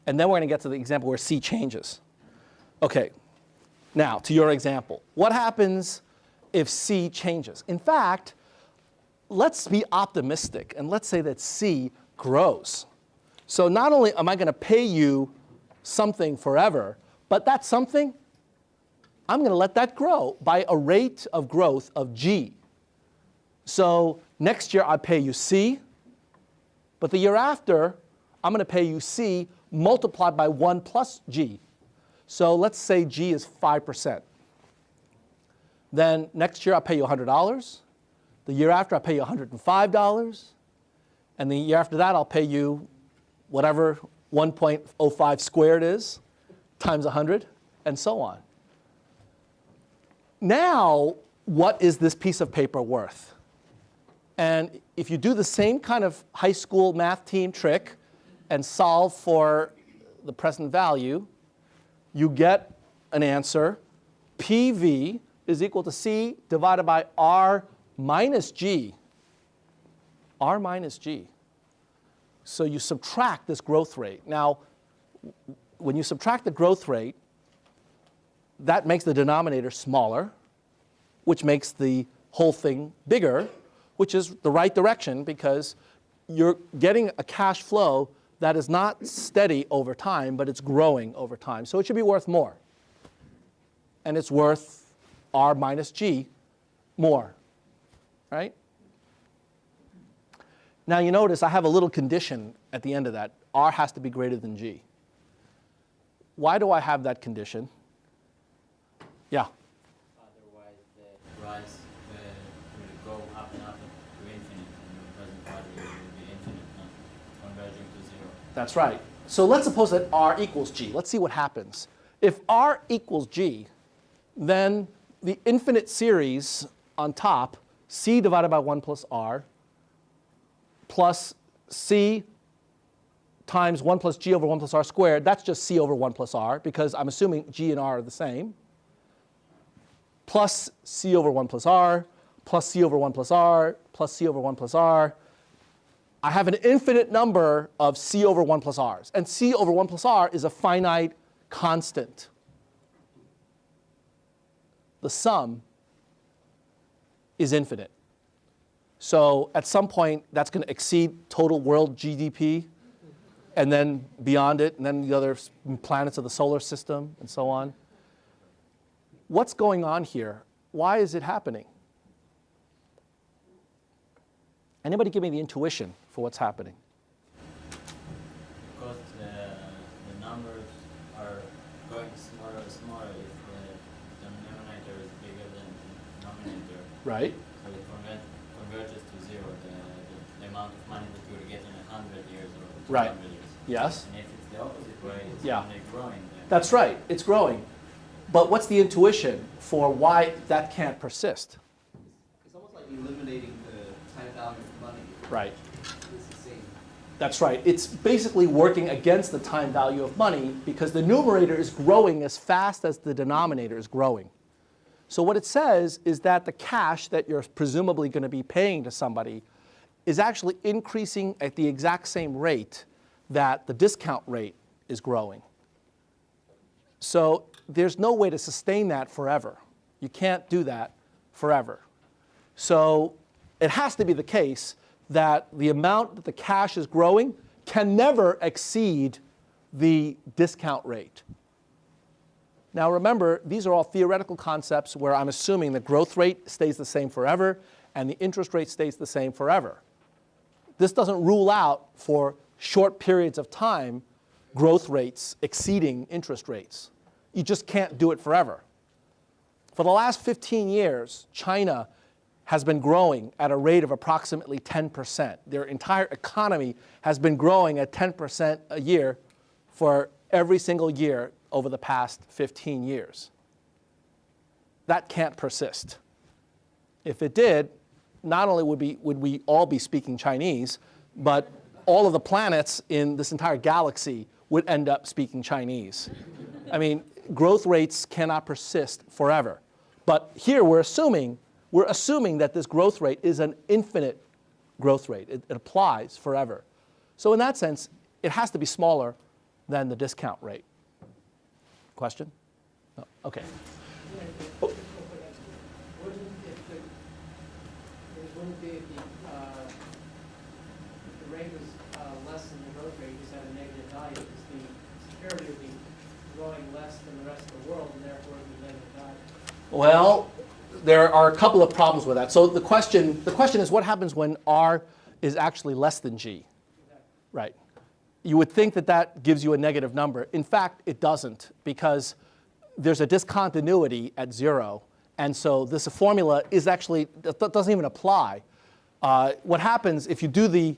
Speaker 2: And then we're going to get to the example where C changes. Okay. Now, to your example. What happens if C changes? In fact, let's be optimistic, and let's say that C grows. So not only am I going to pay you something forever, but that something, I'm going to let that grow by a rate of growth of G. So next year I pay you C, but the year after I'm going to pay you C multiplied by 1 plus G. So let's say G is 5%. Then next year I'll pay you $100. The year after I'll pay you $105. And the year after that I'll pay you whatever 1.05 squared is times 100, and so on. Now, what is this piece of paper worth? And if you do the same kind of high school math team trick and solve for the present value, you get an answer. PV is equal to C divided by R minus G. R minus G. So you subtract this growth rate. Now, when you subtract the growth rate, that makes the denominator smaller, which makes the whole thing bigger, which is the right direction because you're getting a cash flow that is not steady over time, but it's growing over time. So it should be worth more. And it's worth R minus G more, right? Now you notice I have a little condition at the end of that. R has to be greater than G. Why do I have that condition? Yeah?
Speaker 16: Otherwise, the price will go up and up to infinite, and the present value will be infinite, not converging to 0.
Speaker 2: That's right. So let's suppose that R equals G. Let's see what happens. If R equals G, then the infinite series on top, C divided by 1 plus R, plus C times 1 plus G over 1 plus R squared, that's just C over 1 plus R, because I'm assuming G and R are the same, plus C over 1 plus R, plus C over 1 plus R, plus C over 1 plus R. I have an infinite number of C over 1 plus R's. And C over 1 plus R is a finite constant. The sum is infinite. So at some point, that's going to exceed total world GDP, and then beyond it, and then the other planets of the solar system, and so on. What's going on here? Why is it happening? Anybody give me the intuition for what's happening?
Speaker 16: Because the numbers are going smaller and smaller if the denominator is bigger than the denominator.
Speaker 2: Right.
Speaker 16: So it converges to 0, the amount of money that you will get in 100 years or 200
Speaker 2: Right.
Speaker 16: years.
Speaker 2: Yes.
Speaker 16: And if it's the opposite way, it's
Speaker 2: Yeah.
Speaker 16: only growing. Then.
Speaker 2: That's right. It's growing. But what's the intuition for why that can't persist?
Speaker 6: It's almost like eliminating the time value of money.
Speaker 2: Right.
Speaker 6: It's the same.
Speaker 2: That's right. It's basically working against the time value of money because the numerator is growing as fast as the denominator is growing. So what it says is that the cash that you're presumably going to be paying to somebody is actually increasing at the exact same rate that the discount rate is growing. So there's no way to sustain that forever. You can't do that forever. So it has to be the case that the amount that the cash is growing can never exceed the discount rate. Now remember, these are all theoretical concepts where I'm assuming the growth rate stays the same forever and the interest rate stays the same forever. This doesn't rule out for short periods of time growth rates exceeding interest rates. You just can't do it forever. For the last 15 years, China has been growing at a rate of approximately 10%. Their entire economy has been growing at 10% a year for every single year over the past 15 years. That can't persist. If it did, not only would we all be speaking Chinese, but all of the planets in this entire galaxy would end up speaking Chinese. I mean, growth rates cannot persist forever. But here we're assuming that this growth rate is an infinite growth rate. It applies forever. So in that sense, it has to be smaller than the discount rate. Question? No. Okay.
Speaker 5: Wouldn't be if the rate was less than the growth rate, you just had a negative value, because the security would be growing less than the rest of the world, and therefore it would be negative value.
Speaker 2: Well, there are a couple of problems with that. So the question is, what happens when R is actually less than G? Right. You would think that that gives you a negative number. In fact, it doesn't, because there's a discontinuity at 0. And so this formula is actually, doesn't even apply. What happens if you do the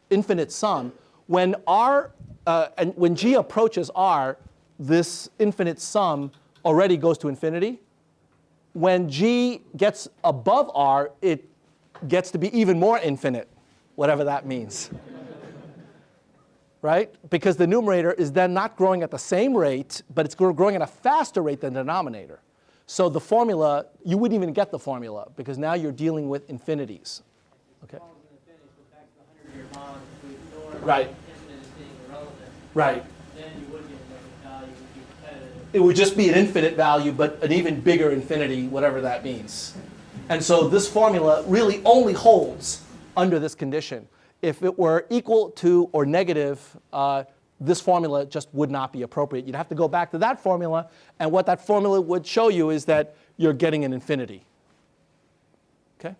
Speaker 2: infinite sum, when R, and when G approaches R, this infinite sum already goes to infinity. When G gets above R, it gets to be even more infinite, whatever that means. Right? Because the numerator is then not growing at the same rate, but it's growing at a faster rate than the denominator. So the formula, you wouldn't even get the formula, because now you're dealing with infinities. Okay? Right. Right.
Speaker 5: Then you would get a negative value, would be competitive.
Speaker 2: It would just be an infinite value, but an even bigger infinity, whatever that means. And so this formula really only holds under this condition. If it were equal to or negative, this formula just would not be appropriate. You'd have to go back to that formula, and what that formula would show you is that you're getting an infinity. Okay?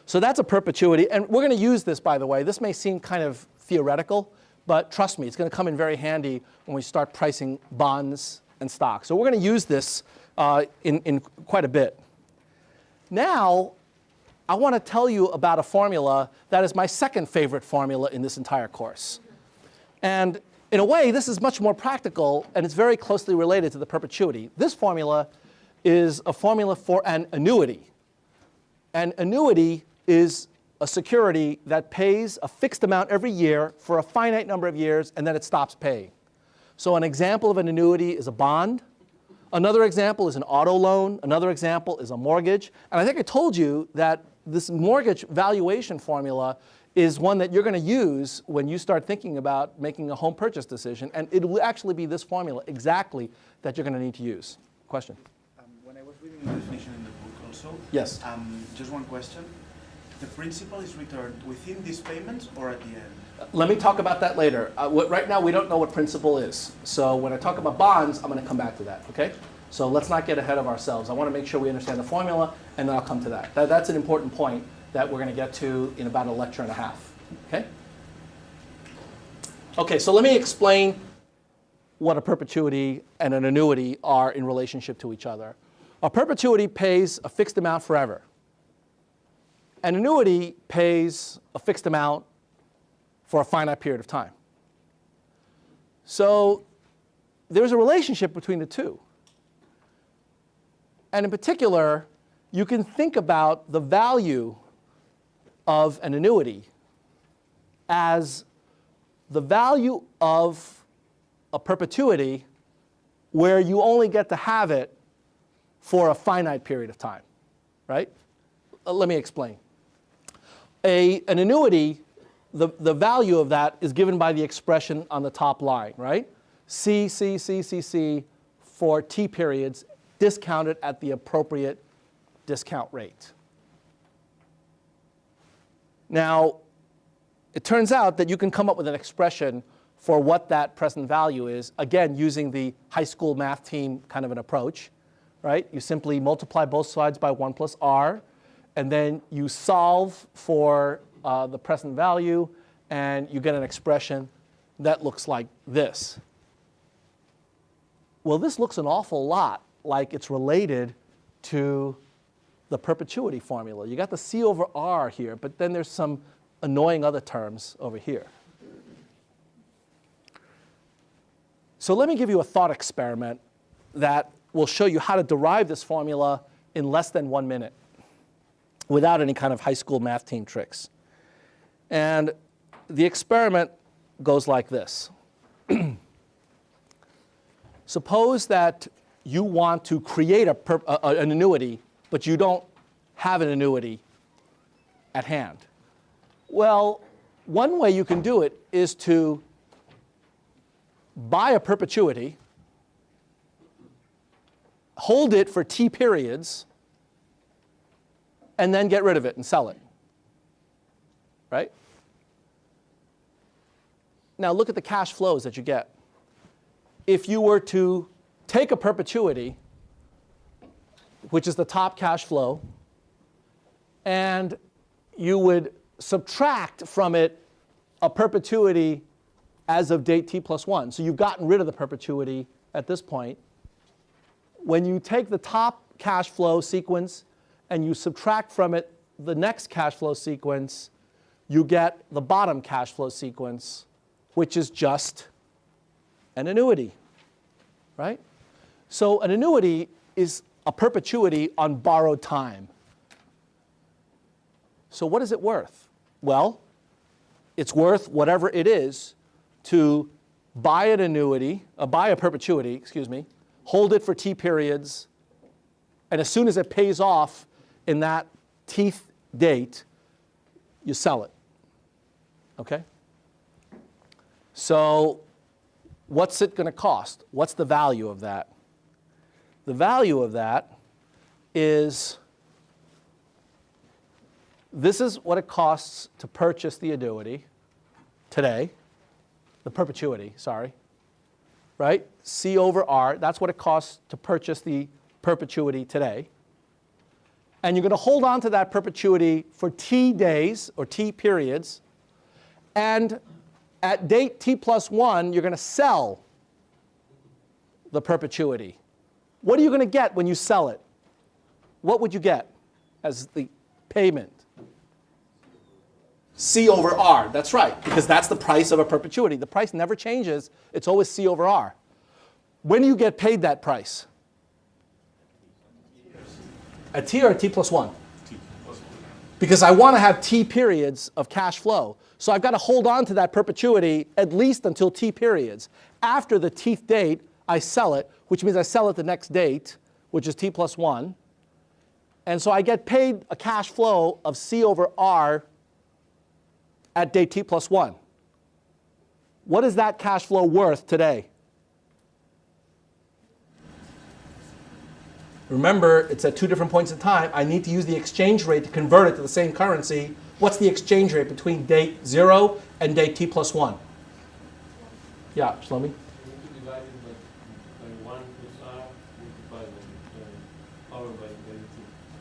Speaker 2: So that's a perpetuity, and we're going to use this, by the way. This may seem kind of theoretical, but trust me, it's going to come in very handy when we start pricing bonds and stocks. So we're going to use this in quite a bit. Now, I want to tell you about a formula that is my second favorite formula in this entire course. And in a way, this is much more practical, and it's very closely related to the perpetuity. This formula is a formula for an annuity. An annuity is a security that pays a fixed amount every year for a finite number of years, and then it stops paying. So an example of an annuity is a bond. Another example is an auto loan. Another example is a mortgage. And I think I told you that this mortgage valuation formula is one that you're going to use when you start thinking about making a home purchase decision. And it will actually be this formula exactly that you're going to need to use. Question?
Speaker 15: When I was reading the definition in the book also,
Speaker 2: yes.
Speaker 15: Just one question. The principal is returned within these payments or at the end?
Speaker 2: Let me talk about that later. Right now, we don't know what principal is. So when I talk about bonds, I'm going to come back to that. Okay? So let's not get ahead of ourselves. I want to make sure we understand the formula, and then I'll come to that. That's an important point that we're going to get to in about a lecture and a half. Okay? Okay, so let me explain what a perpetuity and an annuity are in relationship to each other. A perpetuity pays a fixed amount forever. An annuity pays a fixed amount for a finite period of time. So there's a relationship between the two. And in particular, you can think about the value of an annuity as the value of a perpetuity where you only get to have it for a finite period of time, right? Let me explain. An annuity, the value of that is given by the expression on the top line, right? C for T periods, discounted at the appropriate discount rate. Now, it turns out that you can come up with an expression for what that present value is, again, using the high school math team kind of an approach, right? You simply multiply both sides by 1 plus r, and then you solve for the present value, and you get an expression that looks like this. Well, this looks an awful lot like it's related to the perpetuity formula. You got the C over R here, but then there's some annoying other terms over here. So let me give you a thought experiment that will show you how to derive this formula in less than 1 minute without any kind of high school math team tricks. And the experiment goes like this. Suppose that you want to create an annuity, but you don't have an annuity at hand. Well, one way you can do it is to buy a perpetuity, hold it for T periods, and then get rid of it and sell it. Right? Now look at the cash flows that you get. If you were to take a perpetuity, which is the top cash flow, and you would subtract from it a perpetuity as of date T plus 1. So you've gotten rid of the perpetuity at this point. When you take the top cash flow sequence and you subtract from it the next cash flow sequence, you get the bottom cash flow sequence, which is just an annuity, right? So an annuity is a perpetuity on borrowed time. So what is it worth? Well, it's worth whatever it is to buy an annuity, buy a perpetuity, excuse me, hold it for T periods, and as soon as it pays off in that Tth date, you sell it. Okay? So what's it going to cost? What's the value of that? The value of that is, this is what it costs to purchase the annuity today, the perpetuity, sorry, right? C over R, that's what it costs to purchase the perpetuity today. And you're going to hold on to that perpetuity for T days or T periods. And at date T plus 1, you're going to sell the perpetuity. What are you going to get when you sell it? What would you get as the payment? C over R, that's right, because that's the price of a perpetuity. The price never changes. It's always C over R. When do you get paid that price? At T or at T plus 1? T plus 1. Because I want to have T periods of cash flow. So I've got to hold on to that perpetuity at least until T periods. After the Tth date, I sell it, which means I sell it the next date, which is T plus 1. And so I get paid a cash flow of C over R at date T plus 1. What is that cash flow worth today? Remember, it's at 2 different points in time. I need to use the exchange rate to convert it to the same currency. What's the exchange rate between date 0 and date T plus 1? Yeah, Shlomi?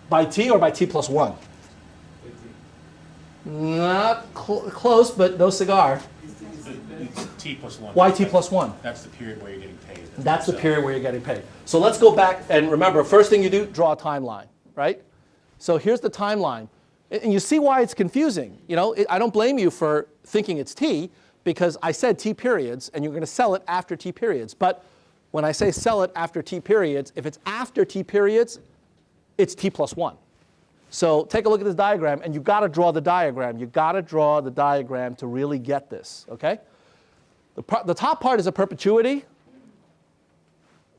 Speaker 2: By T or by T plus 1? Not close, but no cigar.
Speaker 17: It's T plus 1.
Speaker 2: Why T plus 1?
Speaker 17: That's the period where you're getting paid.
Speaker 2: That's the period where you're getting paid. So let's go back and remember, first thing you do, draw a timeline, right? So here's the timeline. And you see why it's confusing. You know, I don't blame you for thinking it's T, because I said T periods, and you're going to sell it after T periods. But when I say sell it after T periods, if it's after T periods, it's T plus 1. So take a look at this diagram, and you've got to draw the diagram. You've got to draw the diagram to really get this, okay? The top part is a perpetuity.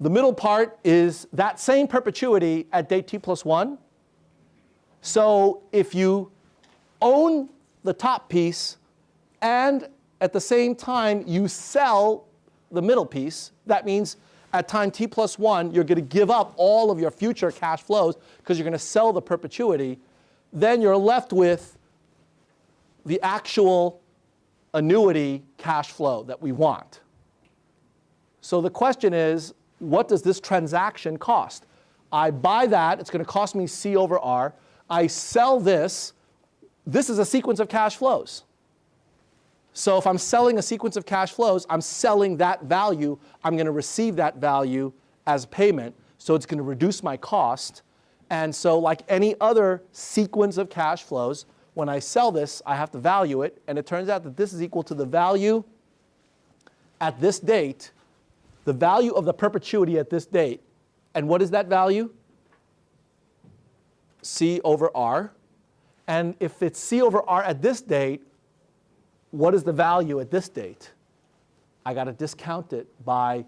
Speaker 2: The middle part is that same perpetuity at date T plus 1. So if you own the top piece and at the same time you sell the middle piece, that means at time T plus 1, you're going to give up all of your future cash flows because you're going to sell the perpetuity. Then you're left with the actual annuity cash flow that we want. So the question is, what does this transaction cost? I buy that, it's going to cost me C over R. I sell this. This is a sequence of cash flows. So if I'm selling a sequence of cash flows, I'm selling that value. I'm going to receive that value as payment. So it's going to reduce my cost. And so like any other sequence of cash flows, when I sell this, I have to value it. And it turns out that this is equal to the value at this date, the value of the perpetuity at this date. And what is that value? C over R. And if it's C over R at this date, what is the value at this date? I got to discount it by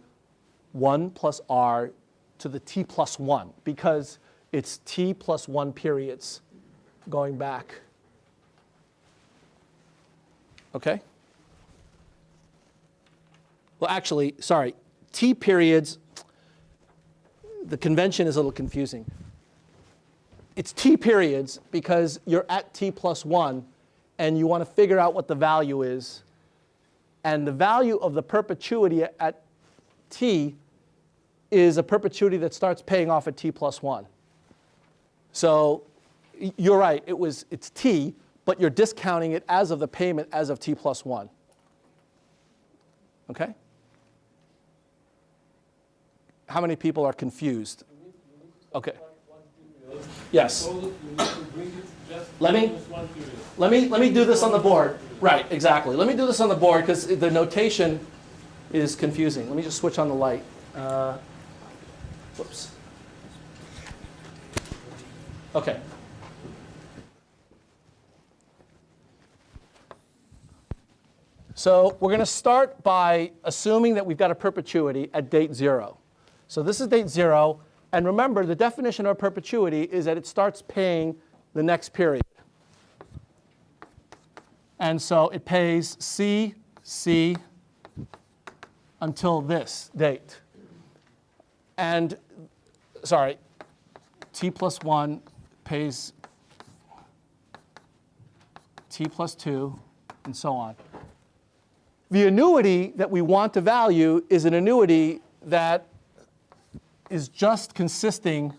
Speaker 2: 1 plus R to the t plus 1, because it's t plus 1 periods going back. Okay? Well, actually, sorry, t periods, the convention is a little confusing. It's t periods because you're at t plus 1, and you want to figure out what the value is. And the value of the perpetuity at t is a perpetuity that starts paying off at t plus 1. So you're right, it's t, but you're discounting it as of the payment as of t plus 1. Okay? How many people are confused? Okay. Yes. Let me do this on the board. Right, exactly. Let me do this on the board because the notation is confusing. Let me just switch on the light. Whoops. Okay. So we're going to start by assuming that we've got a perpetuity at date 0. So this is date 0. And remember, the definition of perpetuity is that it starts paying the next period. And so it pays C until this date. And, sorry, t plus 1 pays t plus 2, and so on. The annuity that we want to value is an annuity that is just consisting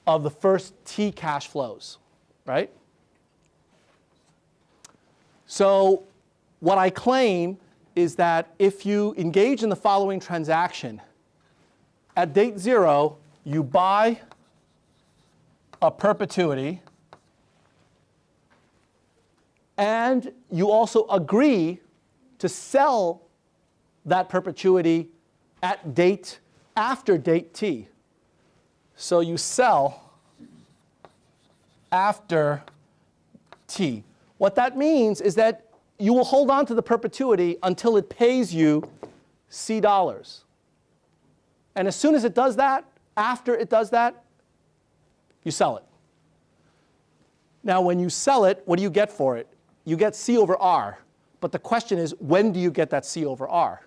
Speaker 2: of the first t cash flows, right? So what I claim is that if you engage in the following transaction, at date 0, you buy a perpetuity, and you also agree to sell that perpetuity at date after date t. So you sell after t. What that means is that you will hold on to the perpetuity until it pays you C dollars. And as soon as it does that, after it does that, you sell it. Now, when you sell it, what do you get for it? You get C over R. But the question is, when do you get that C over R?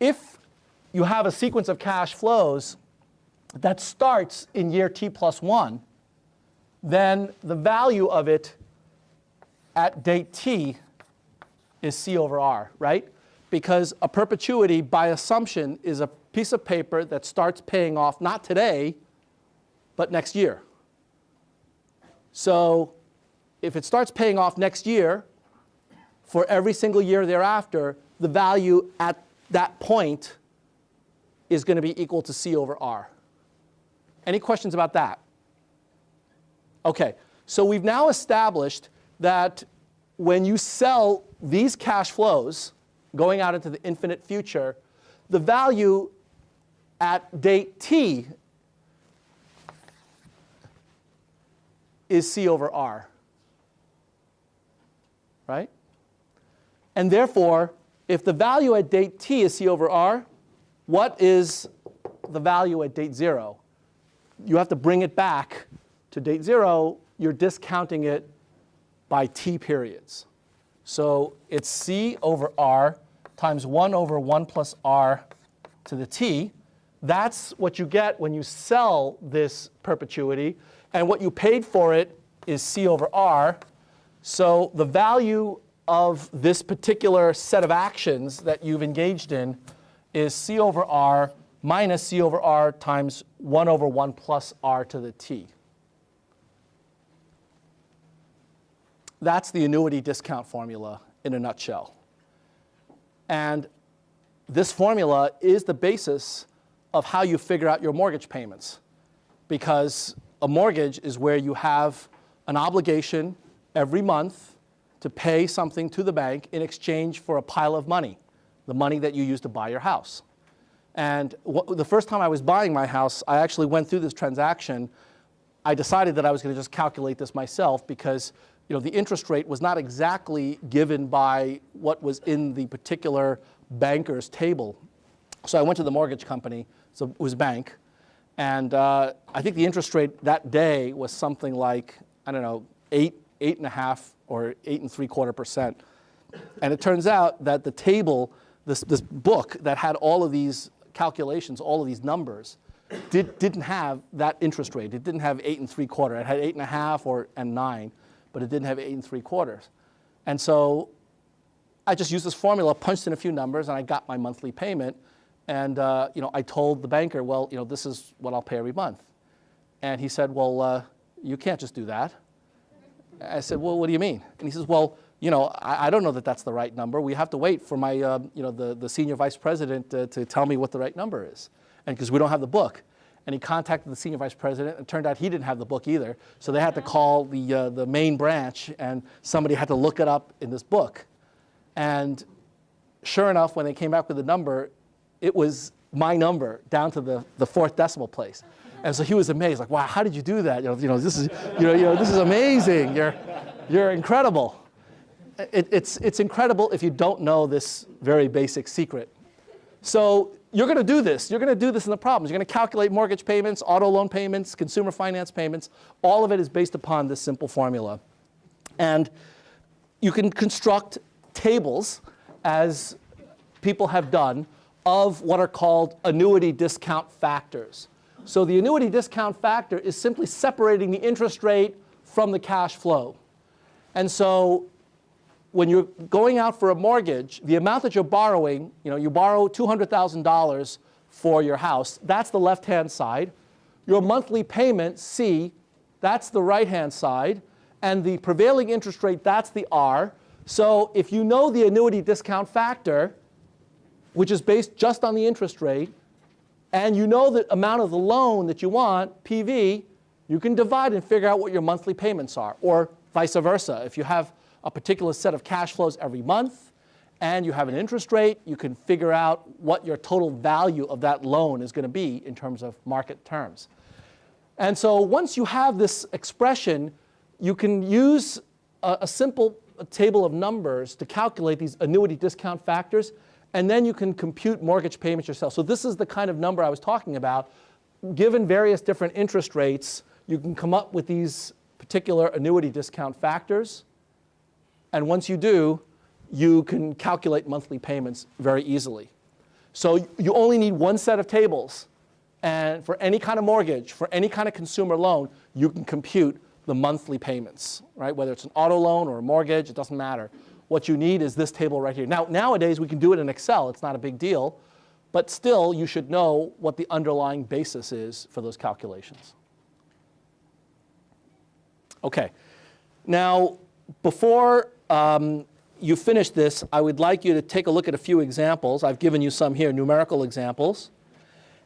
Speaker 2: If you have a sequence of cash flows that starts in year t plus 1, then the value of it at date t is C over R, right? Because a perpetuity, by assumption, is a piece of paper that starts paying off not today, but next year. So if it starts paying off next year, for every single year thereafter, the value at that point is going to be equal to C over R. Any questions about that? Okay, so we've now established that when you sell these cash flows going out into the infinite future, the value at date t is C over R, right? And therefore, if the value at date t is C over R, what is the value at date 0? You have to bring it back to date 0. You're discounting it by t periods. So it's C over R times 1 over 1 plus R to the t. That's what you get when you sell this perpetuity. And what you paid for it is C over R. So the value of this particular set of actions that you've engaged in is C over R minus C over R times 1 over 1 plus R to the T. That's the annuity discount formula in a nutshell. And this formula is the basis of how you figure out your mortgage payments, because a mortgage is where you have an obligation every month to pay something to the bank in exchange for a pile of money, the money that you use to buy your house. And the first time I was buying my house, I actually went through this transaction. I decided that I was going to just calculate this myself because the interest rate was not exactly given by what was in the particular banker's table. So I went to the mortgage company, so it was a bank, and I think the interest rate that day was something like, I don't know, 8.5 or 8.75%. And it turns out that the table, this book that had all of these calculations, all of these numbers, didn't have that interest rate. It didn't have 8.75. It had 8.5 and 9, but it didn't have 8.75. And so I just used this formula, punched in a few numbers, and I got my monthly payment. And I told the banker, well, this is what I'll pay every month. And he said, well, you can't just do that. I said, well, what do you mean? And he says, well, I don't know that that's the right number. We have to wait for my, the senior vice president to tell me what the right number is, and because we don't have the book. And he contacted the senior vice president, and it turned out he didn't have the book either. So they had to call the main branch, and somebody had to look it up in this book. And sure enough, when they came back with the number, it was my number down to the fourth decimal place. And so he was amazed, like, wow, how did you do that? This is, this is amazing. You're incredible. It's incredible if you don't know this very basic secret. So you're going to do this. You're going to do this in the problems. You're going to calculate mortgage payments, auto loan payments, consumer finance payments. All of it is based upon this simple formula. And you can construct tables, as people have done, of what are called annuity discount factors. So the annuity discount factor is simply separating the interest rate from the cash flow. And so when you're going out for a mortgage, the amount that you're borrowing, you borrow $200,000 for your house, that's the left-hand side. Your monthly payment, C, that's the right-hand side. And the prevailing interest rate, that's the R. So if you know the annuity discount factor, which is based just on the interest rate, and you know the amount of the loan that you want, PV, you can divide and figure out what your monthly payments are, or vice versa. If you have a particular set of cash flows every month and you have an interest rate, you can figure out what your total value of that loan is going to be in terms of market terms. And so once you have this expression, you can use a simple table of numbers to calculate these annuity discount factors, and then you can compute mortgage payments yourself. So this is the kind of number I was talking about. Given various different interest rates, you can come up with these particular annuity discount factors. And once you do, you can calculate monthly payments very easily. So you only need one set of tables. And for any kind of mortgage, for any kind of consumer loan, you can compute the monthly payments, right? Whether it's an auto loan or a mortgage, it doesn't matter. What you need is this table right here. Now, nowadays, we can do it in Excel. It's not a big deal. But still, you should know what the underlying basis is for those calculations. OK. Now, before you finish this, I would like you to take a look at a few examples. I've given you some here, numerical examples.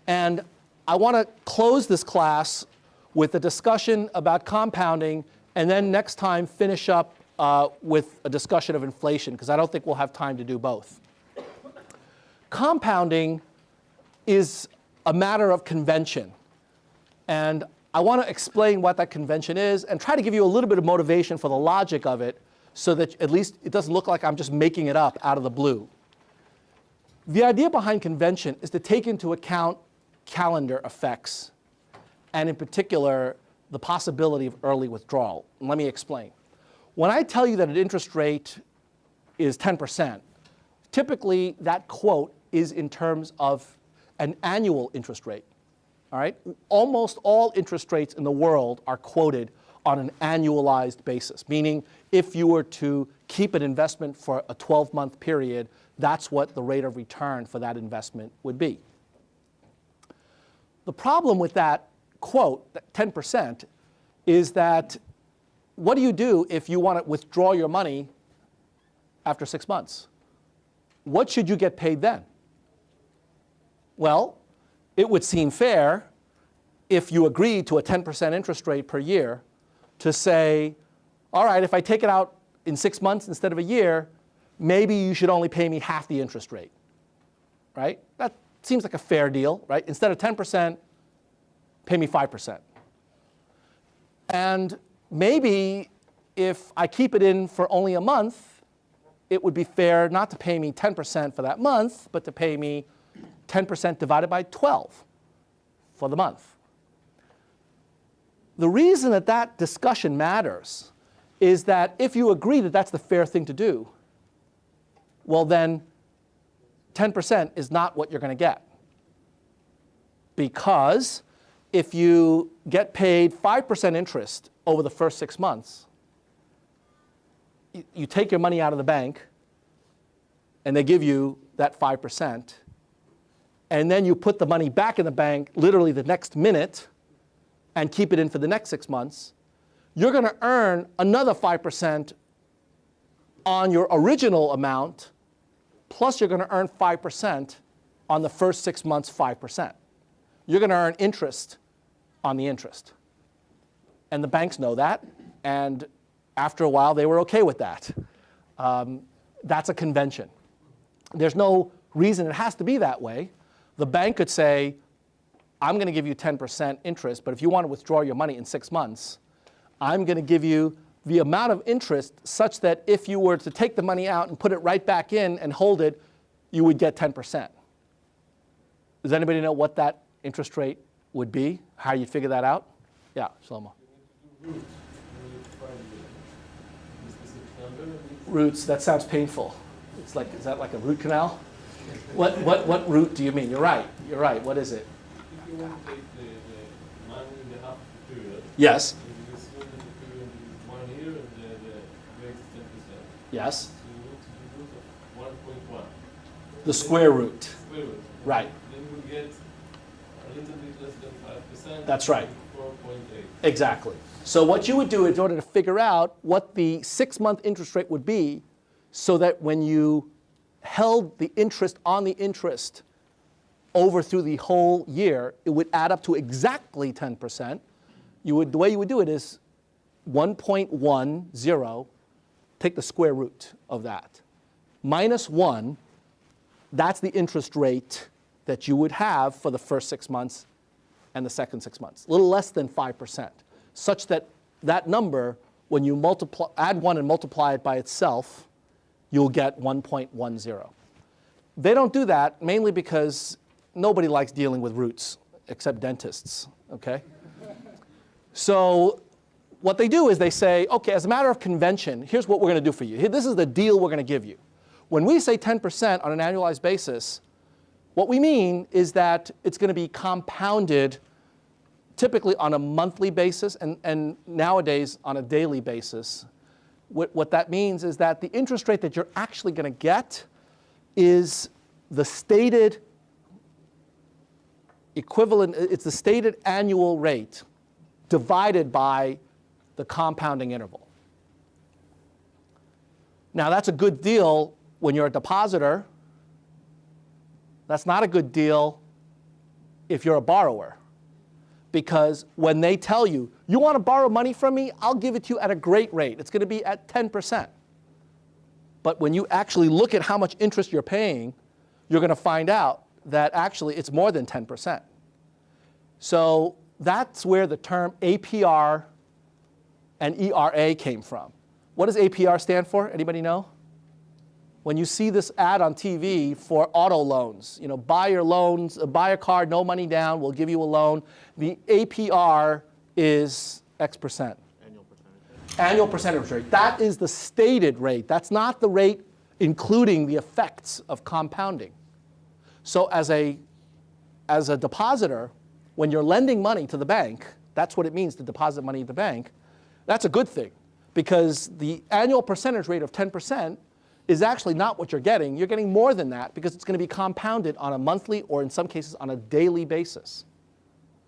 Speaker 2: And I want to close this class with a discussion about compounding, and then next time finish up with a discussion of inflation, because I don't think we'll have time to do both. Compounding is a matter of convention. And I want to explain what that convention is and try to give you a little bit of motivation for the logic of it, so that at least it doesn't look like I'm just making it up out of the blue. The idea behind convention is to take into account calendar effects, and in particular, the possibility of early withdrawal. And let me explain. When I tell you that an interest rate is 10%, typically that quote is in terms of an annual interest rate. All right? Almost all interest rates in the world are quoted on an annualized basis, meaning if you were to keep an investment for a 12-month period, that's what the rate of return for that investment would be. The problem with that quote, that 10%, is that what do you do if you want to withdraw your money after 6 months? What should you get paid then? Well, it would seem fair if you agreed to a 10% interest rate per year to say, all right, if I take it out in 6 months instead of a year, maybe you should only pay me half the interest rate, right? That seems like a fair deal, right? Instead of 10%, pay me 5%. And maybe if I keep it in for only a month, it would be fair not to pay me 10% for that month, but to pay me 10% divided by 12 for the month. The reason that that discussion matters is that if you agree that that's the fair thing to do, well then 10% is not what you're going to get. Because if you get paid 5% interest over the first 6 months, you take your money out of the bank and they give you that 5%, and then you put the money back in the bank literally the next minute and keep it in for the next 6 months, you're going to earn another 5% on your original amount, plus you're going to earn 5% on the first 6 months, 5%. You're going to earn interest on the interest. And the banks know that, and after a while they were okay with that. That's a convention. There's no reason it has to be that way. The bank could say, I'm going to give you 10% interest, but if you want to withdraw your money in 6 months, I'm going to give you the amount of interest such that if you were to take the money out and put it right back in and hold it, you would get 10%. Does anybody know what that interest rate would be? How you'd figure that out? Yeah, Shlomo. Roots, that sounds painful. It's like, is that like a root canal? What root do you mean? You're right. What is it?
Speaker 18: If you want to take the money in the half of the period,
Speaker 2: yes.
Speaker 18: And you assume that the period is 1 year and the rate is 10%.
Speaker 2: Yes.
Speaker 18: So you look to the root of 1.1.
Speaker 2: The square root.
Speaker 18: Square root.
Speaker 2: Right.
Speaker 18: Then you will get a little bit less than 5%.
Speaker 2: That's right.
Speaker 18: 4.8.
Speaker 2: Exactly. So what you would do in order to figure out what the 6-month interest rate would be, so that when you held the interest on the interest over through the whole year, it would add up to exactly 10%. The way you would do it is 1.10, take the square root of that, minus 1, that's the interest rate that you would have for the first 6 months and the second 6 months, a little less than 5%, such that that number, when you add 1 and multiply it by itself, you'll get 1.10. They don't do that mainly because nobody likes dealing with roots except dentists, okay? So what they do is they say, okay, as a matter of convention, here's what we're going to do for you. This is the deal we're going to give you. When we say 10% on an annualized basis, what we mean is that it's going to be compounded typically on a monthly basis and nowadays on a daily basis. What that means is that the interest rate that you're actually going to get is the stated equivalent, it's the stated annual rate divided by the compounding interval. Now that's a good deal when you're a depositor. That's not a good deal if you're a borrower. Because when they tell you, you want to borrow money from me, I'll give it to you at a great rate. It's going to be at 10%. But when you actually look at how much interest you're paying, you're going to find out that actually it's more than 10%. So that's where the term APR and ERA came from. What does APR stand for? Anybody know? When you see this ad on TV for auto loans, buy your loans, buy a car, no money down, we'll give you a loan. The APR is X percent. Annual percentage rate. That is the stated rate. That's not the rate including the effects of compounding. So as a depositor, when you're lending money to the bank, that's what it means to deposit money at the bank, That's a good thing, because the annual percentage rate of 10% is actually not what you're getting. You're getting more than that because it's going to be compounded on a monthly or in some cases on a daily basis.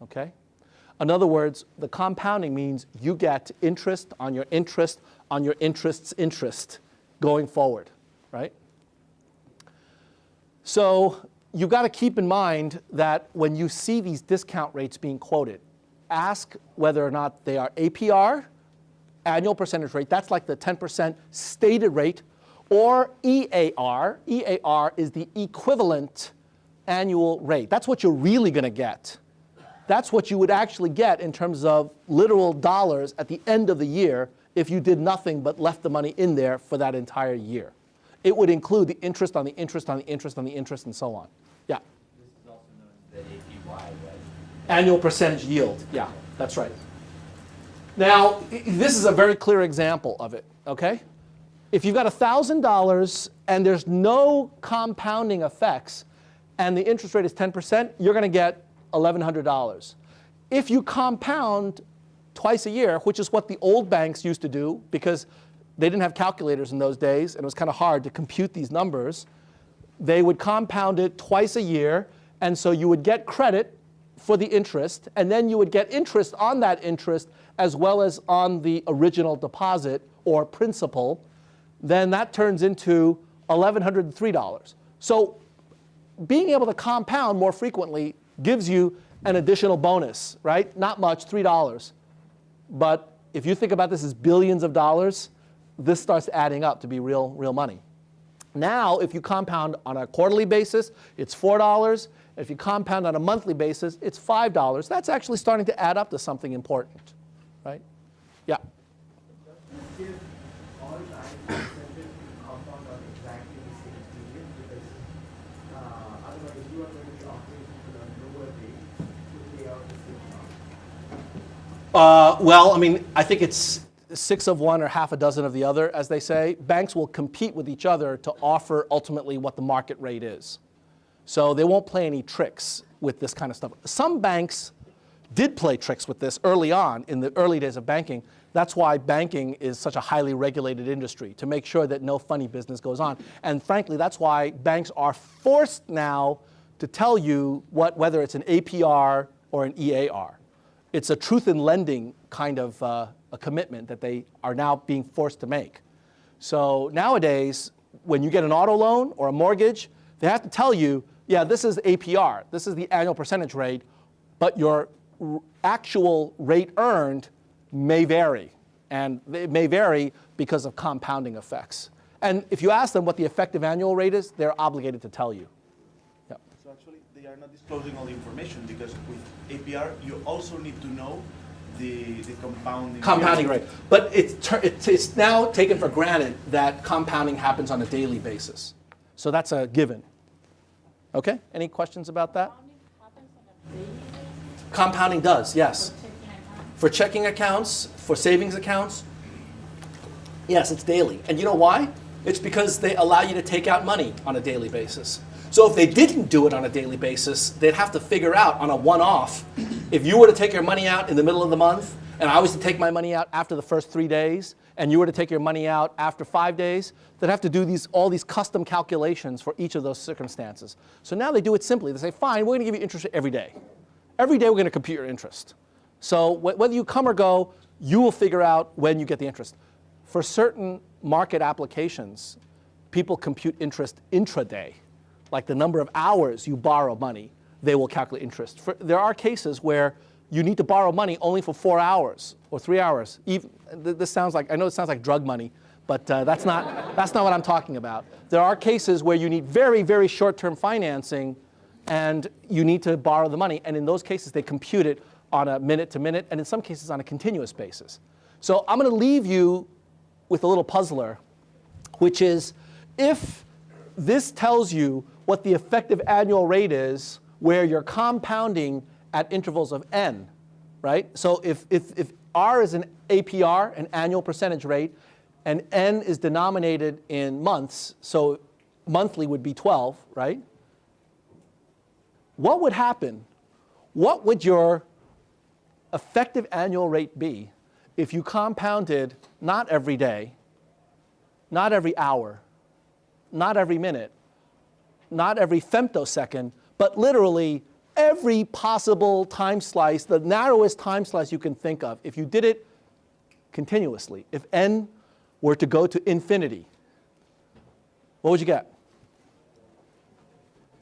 Speaker 2: Okay? In other words, the compounding means you get interest on your interest on your interest's interest going forward, right? So you've got to keep in mind that when you see these discount rates being quoted, ask whether or not they are APR, annual percentage rate, that's like the 10% stated rate, or EAR. EAR is the equivalent annual rate. That's what you're really going to get. That's what you would actually get in terms of literal dollars at the end of the year if you did nothing but left the money in there for that entire year. It would include the interest on the interest on the interest on the interest and so on. Yeah?
Speaker 16: This is also known as the APY, right?
Speaker 2: Annual percentage yield. Yeah, that's right. Now, this is a very clear example of it, okay? If you've got $1,000 and there's no compounding effects and the interest rate is 10%, you're going to get $1,100. If you compound twice a year, which is what the old banks used to do because they didn't have calculators in those days and it was kind of hard to compute these numbers, they would compound it twice a year, and so you would get credit for the interest, and then you would get interest on that interest as well as on the original deposit or principal. Then that turns into $1,103. So being able to compound more frequently gives you an additional bonus, right? Not much, $3. But if you think about this as billions of dollars, this starts adding up to be real money. Now, if you compound on a quarterly basis, it's $4. If you compound on a monthly basis, it's $5. That's actually starting to add up to something important, right? Yeah?
Speaker 5: Give all banks incentive to compound on exactly the same period, because otherwise you are going to be offering people a lower rate to pay out the same amount.
Speaker 2: Well, I mean, I think it's 6 of one or half a dozen of the other, as they say. Banks will compete with each other to offer ultimately what the market rate is. So they won't play any tricks with this kind of stuff. Some banks did play tricks with this early on in the early days of banking. That's why banking is such a highly regulated industry, to make sure that no funny business goes on. And frankly, that's why banks are forced now to tell you whether it's an APR or an EAR. It's a truth in lending kind of a commitment that they are now being forced to make. So nowadays, when you get an auto loan or a mortgage, they have to tell you, yeah, this is APR, this is the annual percentage rate, but your actual rate earned may vary. And it may vary because of compounding effects. And if you ask them what the effective annual rate is, they're obligated to tell you. Yep.
Speaker 15: So actually, they are not disclosing all the information because with APR, you also need to know the compounding
Speaker 2: rate. But it's now taken for granted that compounding happens on a daily basis. So that's a given. Okay, any questions about that? Compounding does, yes. For checking accounts, for savings accounts, yes, it's daily. And you know why? It's because they allow you to take out money on a daily basis. So if they didn't do it on a daily basis, they'd have to figure out on a one-off, if you were to take your money out in the middle of the month, and I was to take my money out after the first 3 days, and you were to take your money out after 5 days, they'd have to do all these custom calculations for each of those circumstances. So now they do it simply. They say, fine, we're going to give you interest every day. Every day we're going to compute your interest. So whether you come or go, you will figure out when you get the interest. For certain market applications, people compute interest intraday. Like the number of hours you borrow money, they will calculate interest. There are cases where you need to borrow money only for 4 hours or 3 hours. This sounds like, I know it sounds like drug money, but that's not what I'm talking about. There are cases where you need very, very short-term financing and you need to borrow the money. And in those cases, they compute it on a minute-to-minute and in some cases on a continuous basis. So I'm going to leave you with a little puzzler, which is if this tells you what the effective annual rate is where you're compounding at intervals of n, right? So if R is an APR, an annual percentage rate, and n is denominated in months, so monthly would be 12, right? What would happen? What would your effective annual rate be if you compounded not every day, not every hour, not every minute, not every femtosecond, but literally every possible time slice, the narrowest time slice you can think of, if you did it continuously, if n were to go to infinity, what would you get?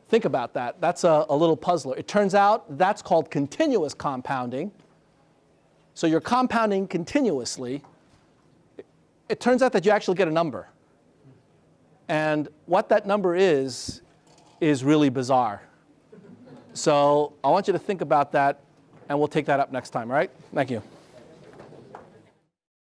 Speaker 2: Think about that. That's a little puzzler. It turns out that's called continuous compounding. So you're compounding continuously. It turns out that you actually get a number. And what that number is really bizarre. So I want you to think about that, and we'll take that up next time, all right? Thank you.